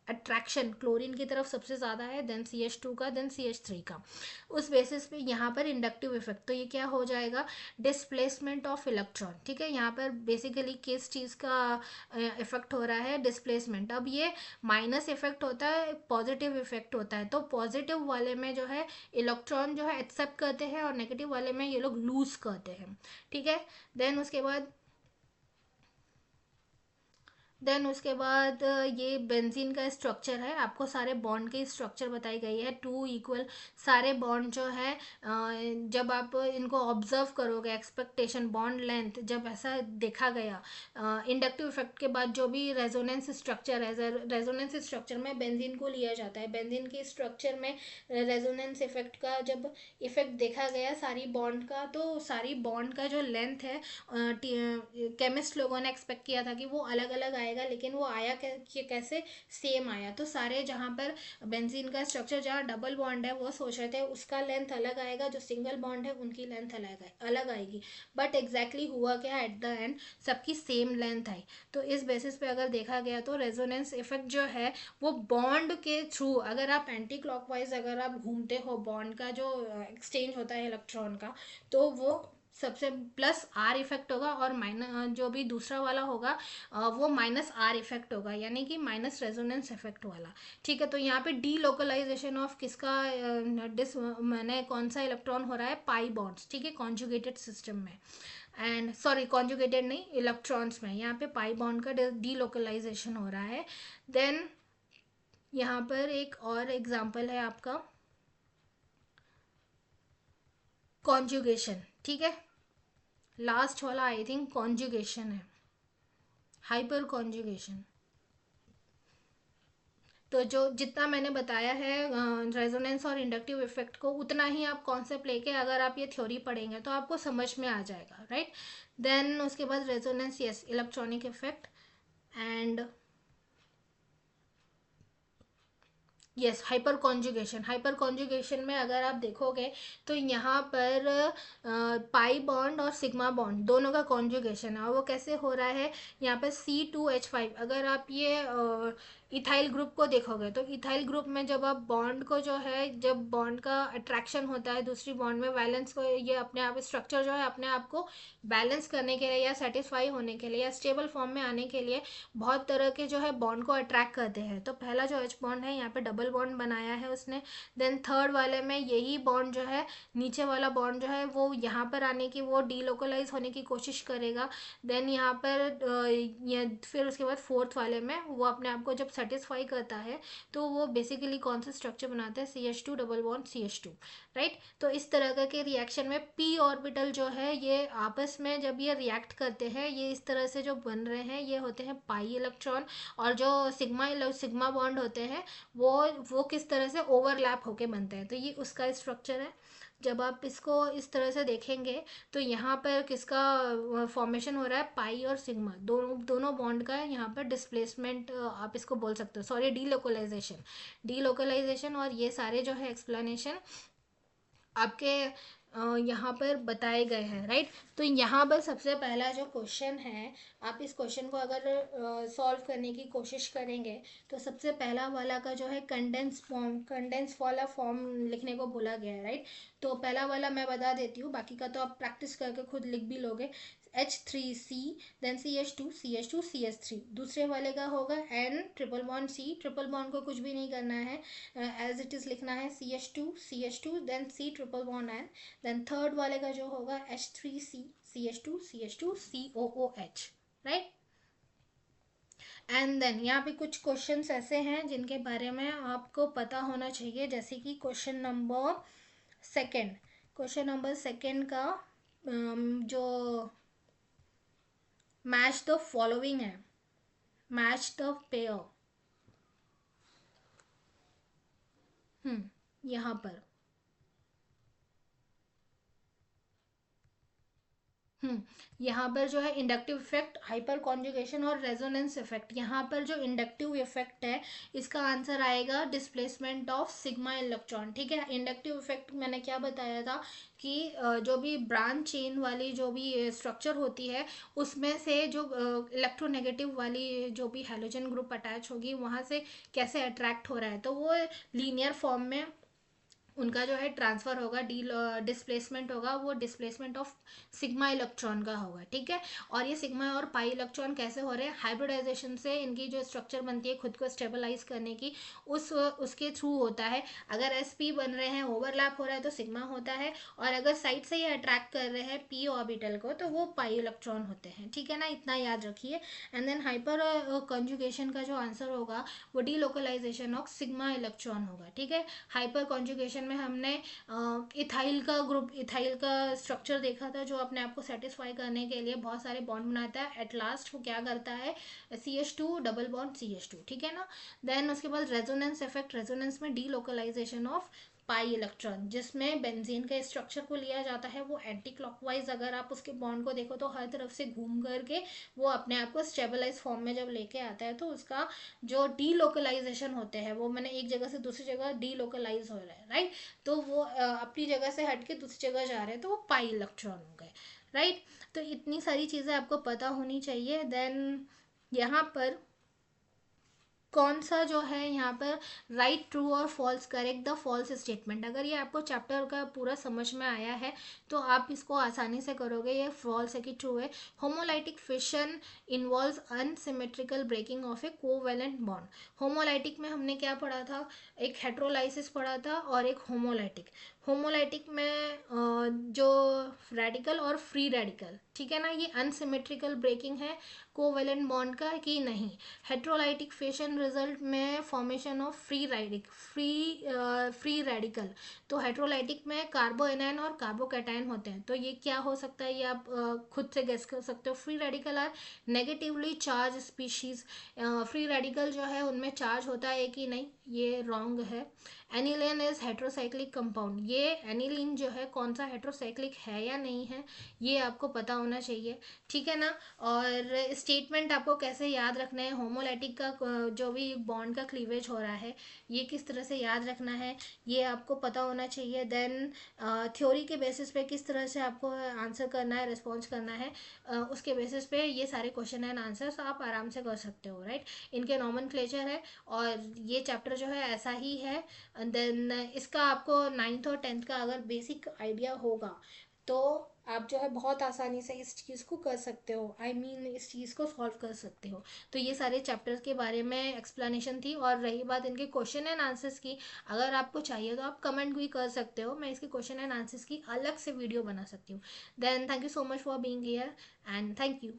अट्रैक्शन क्लोरीन की तरफ सबसे ज़्यादा है, देन CH2 का, देन CH3 का। उस बेसिस पे यहाँ पर इंडक्टिव इफेक्ट, तो ये क्या हो जाएगा, डिस्प्लेसमेंट ऑफ इलेक्ट्रॉन, ठीक है। यहाँ पर बेसिकली किस चीज़ का इफेक्ट हो रहा है, डिस्प्लेसमेंट। अब ये माइनस इफेक्ट होता है, पॉजिटिव इफेक्ट होता है, तो पॉजिटिव वाले में जो है इलेक्ट्रॉन जो है एक्सेप्ट करते हैं और नेगेटिव वाले में ये लोग लूज करते हैं, ठीक है। देन उसके बाद ये बेंजीन का स्ट्रक्चर है, आपको सारे बॉन्ड की स्ट्रक्चर बताई गई है, टू इक्वल सारे बॉन्ड जो है जब आप इनको ऑब्जर्व करोगे, एक्सपेक्टेशन बॉन्ड लेंथ जब ऐसा देखा गया इंडक्टिव इफेक्ट के बाद, जो भी रेजोनेंस स्ट्रक्चर है, रेजोनेंस स्ट्रक्चर में बेंजीन को लिया जाता है, बेंजीन के स्ट्रक्चर में रेजोनेंस इफेक्ट का जब इफेक्ट देखा गया सारी बॉन्ड का, तो सारी बॉन्ड का जो लेंथ है केमिस्ट लोगों ने एक्सपेक्ट किया था कि वो अलग अलग आएगा, आएगा, लेकिन वो आया कैसे, सेम आया। तो सारे जहाँ पर बेंजीन का स्ट्रक्चर जहाँ डबल बॉन्ड है वो सोच रहे थे उसका लेंथ अलग आएगा, जो सिंगल बॉन्ड है उनकी लेंथ अलग आएगी, बट एग्जैक्टली हुआ क्या, एट द एंड सबकी सेम लेंथ आई। तो इस बेसिस पे अगर देखा गया तो रेजोनेंस इफेक्ट जो है वो बॉन्ड के थ्रू, अगर आप एंटी क्लॉकवाइज अगर आप घूमते हो, बॉन्ड का जो एक्सचेंज होता है इलेक्ट्रॉन का, तो वो सबसे प्लस आर इफेक्ट होगा, और माइनस जो भी दूसरा वाला होगा वो माइनस आर इफेक्ट होगा, यानी कि माइनस रेजोनेंस इफेक्ट वाला। ठीक है, तो यहाँ पे डी लोकलाइजेशन ऑफ किसका डिस मैंने कौन सा इलेक्ट्रॉन हो रहा है, पाई बॉन्ड्स, ठीक है, कॉन्जुगेटेड सिस्टम में, एंड सॉरी कॉन्जुगेटेड नहीं, इलेक्ट्रॉन्स में यहाँ पे पाई बॉन्ड का डी लोकलाइजेशन हो रहा है। देन यहाँ पर एक और एग्जांपल है आपका कॉन्जुगेशन, ठीक है, लास्ट वाला आई थिंक कॉन्जुगेशन है, हाइपर कॉन्जुगेशन। तो जो जितना मैंने बताया है रेजोनेंस और इंडक्टिव इफेक्ट को, उतना ही आप कॉन्सेप्ट लेके अगर आप ये थ्योरी पढ़ेंगे तो आपको समझ में आ जाएगा, राइट। देन उसके बाद resonance, yes, electronic effect, and yes hyper conjugation. Hyper conjugation में अगर आप देखोगे तो यहाँ पर पाई बॉन्ड और सिग्मा बॉन्ड दोनों का कॉन्जुगेशन है, और वो कैसे हो रहा है, यहाँ पर C2H5। अगर आप ये इथाइल ग्रुप को देखोगे तो इथाइल ग्रुप में जब आप बॉन्ड को जो है, जब बॉन्ड का अट्रैक्शन होता है दूसरी बॉन्ड में, वैलेंस को, ये अपने आप स्ट्रक्चर जो है अपने आप को बैलेंस करने के लिए या सेटिस्फाई होने के लिए या स्टेबल फॉर्म में आने के लिए बहुत तरह के जो है बॉन्ड को अट्रैक्ट करते हैं। तो पहला जो H बॉन्ड है यहाँ पे डबल बॉन्ड बनाया है उसने। देन थर्ड वाले में यही बॉन्ड जो है, नीचे वाला बॉन्ड जो है वो यहाँ पर आने की, वो डीलोकलाइज होने की कोशिश करेगा। देन यहाँ पर फिर उसके बाद फोर्थ वाले में वो अपने आप को जब सेटिस्फाई करता है तो वो बेसिकली कौन सा स्ट्रक्चर बनाता है, CH2 double bond CH2, right. तो इस तरह के रिएक्शन में p ऑर्बिटल जो है ये आपस में जब ये रिएक्ट करते हैं, ये इस तरह से जो बन रहे हैं ये होते हैं पाई इलेक्ट्रॉन, और जो सिग्मा बॉन्ड होते हैं वो किस तरह से ओवरलैप होके बनते हैं। तो ये उसका स्ट्रक्चर है। जब आप इसको इस तरह से देखेंगे तो यहाँ पर किसका फॉर्मेशन हो रहा है, पाई और सिग्मा, दोनों दोनों बॉन्ड का यहाँ पर डिस्प्लेसमेंट आप इसको बोल सकते हो, सॉरी डीलोकलाइजेशन। और ये सारे जो है एक्सप्लेनेशन आपके यहाँ पर बताए गए हैं, राइट। तो यहाँ पर सबसे पहला जो क्वेश्चन है, आप इस क्वेश्चन को अगर सॉल्व करने की कोशिश करेंगे तो सबसे पहला वाला का जो है कंडेंस वाला फॉर्म लिखने को बोला गया है, राइट। तो पहला वाला मैं बता देती हूँ, बाकी का तो आप प्रैक्टिस करके खुद लिख भी लोगे। H3C, देन CH2 दूसरे वाले का होगा N triple bond C, triple bond को कुछ भी नहीं करना है, एज इट इज लिखना है CH2 then C triple bond N। Then third वाले का जो होगा H3C, CH2 COOH, right. And then यहाँ पे कुछ क्वेश्चंस ऐसे हैं जिनके बारे में आपको पता होना चाहिए, जैसे कि क्वेश्चन नंबर सेकेंड का जो मैच द फॉलोइंग है, मैच द पेयर, यहाँ पर यहाँ पर जो है इंडक्टिव इफेक्ट, हाइपर कॉन्जुगेशन और रेजोनेंस इफेक्ट। यहाँ पर जो इंडक्टिव इफेक्ट है इसका आंसर आएगा डिस्प्लेसमेंट ऑफ सिग्मा इलेक्ट्रॉन, ठीक है। इंडक्टिव इफेक्ट मैंने क्या बताया था कि जो भी ब्रांच चेन वाली जो भी स्ट्रक्चर होती है उसमें से जो इलेक्ट्रोनेगेटिव वाली जो भी हैलोजन ग्रुप अटैच होगी वहाँ से कैसे अट्रैक्ट हो रहा है, तो वो लीनियर फॉर्म में उनका जो है ट्रांसफर होगा, डिस्प्लेसमेंट होगा, वो डिस्प्लेसमेंट ऑफ सिग्मा इलेक्ट्रॉन का होगा, ठीक है। और ये सिग्मा और पाई इलेक्ट्रॉन कैसे हो रहे हैं, हाइब्रिडाइजेशन से इनकी जो स्ट्रक्चर बनती है खुद को स्टेबलाइज करने की, उसके थ्रू होता है। अगर sp बन रहे हैं, ओवरलैप हो रहा है तो सिग्मा होता है, और अगर साइड से ही अट्रैक्ट कर रहे हैं p ऑर्बिटल को तो वो पाई इलेक्ट्रॉन होते हैं, ठीक है ना, इतना याद रखिए। एंड देन हाइपर कॉन्जुगेशन का जो आंसर होगा वो डीलोकलाइजेशन ऑफ सिग्मा इलेक्ट्रॉन होगा, ठीक है। हाइपर कॉन्जुगेशन में हमने इथाइल का स्ट्रक्चर देखा था जो अपने आप को सेटिस्फाई करने के लिए बहुत सारे बॉन्ड बनाता है, एट लास्ट वो क्या करता है, CH2 डबल बॉन्ड CH2, ठीक है ना। देन उसके बाद रेजोनेंस इफेक्ट, रेजोनेंस में डीलोकलाइजेशन ऑफ पाई इलेक्ट्रॉन, जिसमें बेंजीन के स्ट्रक्चर को लिया जाता है वो एंटी क्लॉकवाइज, अगर आप उसके बॉन्ड को देखो तो हर तरफ से घूम करके वो अपने आप को स्टेबलाइज फॉर्म में जब लेके आता है तो उसका जो डीलोकलाइजेशन होते हैं वो मैंने एक जगह से दूसरी जगह डीलोकलाइज हो रहा है, राइट। तो वो अपनी जगह से हट के दूसरी जगह जा रहे हैं तो वो पाई इलेक्ट्रॉन हो गए, राइट। तो इतनी सारी चीज़ें आपको पता होनी चाहिए। देन यहाँ पर कौन सा जो है यहाँ पर राइट, ट्रू और false, correct the false statement, अगर ये आपको चैप्टर का पूरा समझ में आया है तो आप इसको आसानी से करोगे। ये फॉल्स है कि ट्रू है। Homolytic fission involves unsymmetrical breaking of a covalent bond. Homolytic में हमने क्या पढ़ा था, एक हेट्रोलाइसिस पढ़ा था और एक होमोलाइटिक। होमोलाइटिक में जो रेडिकल और फ्री रेडिकल, ठीक है ना, ये अनसिमेट्रिकल ब्रेकिंग है कोवेलेंट बॉन्ड का कि नहीं। हेट्रोलाइटिक फिशन रिजल्ट में फॉर्मेशन ऑफ फ्री रेडिकल। तो हेट्रोलाइटिक में कार्बोएनायन और कार्बोकैटायन होते हैं, तो ये क्या हो सकता है, ये आप खुद से गेस कर सकते हो। Free radical are negatively charged species. Free radical जो है उनमें चार्ज होता है कि नहीं, ये रॉन्ग है। एनिलीन इज हेट्रोसाइक्लिक कंपाउंड, ये एनिलीन जो है कौन सा हेट्रोसाइक्लिक है या नहीं है ये आपको पता होना चाहिए, ठीक है ना। और स्टेटमेंट आपको कैसे याद रखना है, होमोलाइटिक का जो भी बॉन्ड का क्लीवेज हो रहा है ये किस तरह से याद रखना है ये आपको पता होना चाहिए। देन थ्योरी के बेसिस पे किस तरह से आपको आंसर करना है, रिस्पॉन्स करना है, उसके बेसिस पे ये सारे क्वेश्चन एंड आंसर्स आप आराम से कर सकते हो, राइट। इनके नॉमेनक्लेचर है और ये चैप्टर जो है ऐसा ही है। देन इसका आपको 9th और 10th का अगर बेसिक आइडिया होगा तो आप जो है बहुत आसानी से इस चीज़ को कर सकते हो, आई मीन इस चीज़ को सॉल्व कर सकते हो। तो ये सारे चैप्टर्स के बारे में एक्सप्लेनेशन थी। और रही बात इनके क्वेश्चन एंड आंसर्स की, अगर आपको चाहिए तो आप कमेंट भी कर सकते हो, मैं इसके क्वेश्चन एंड आंसर्स की अलग से वीडियो बना सकती हूँ। Then thank you so much for being here and thank you.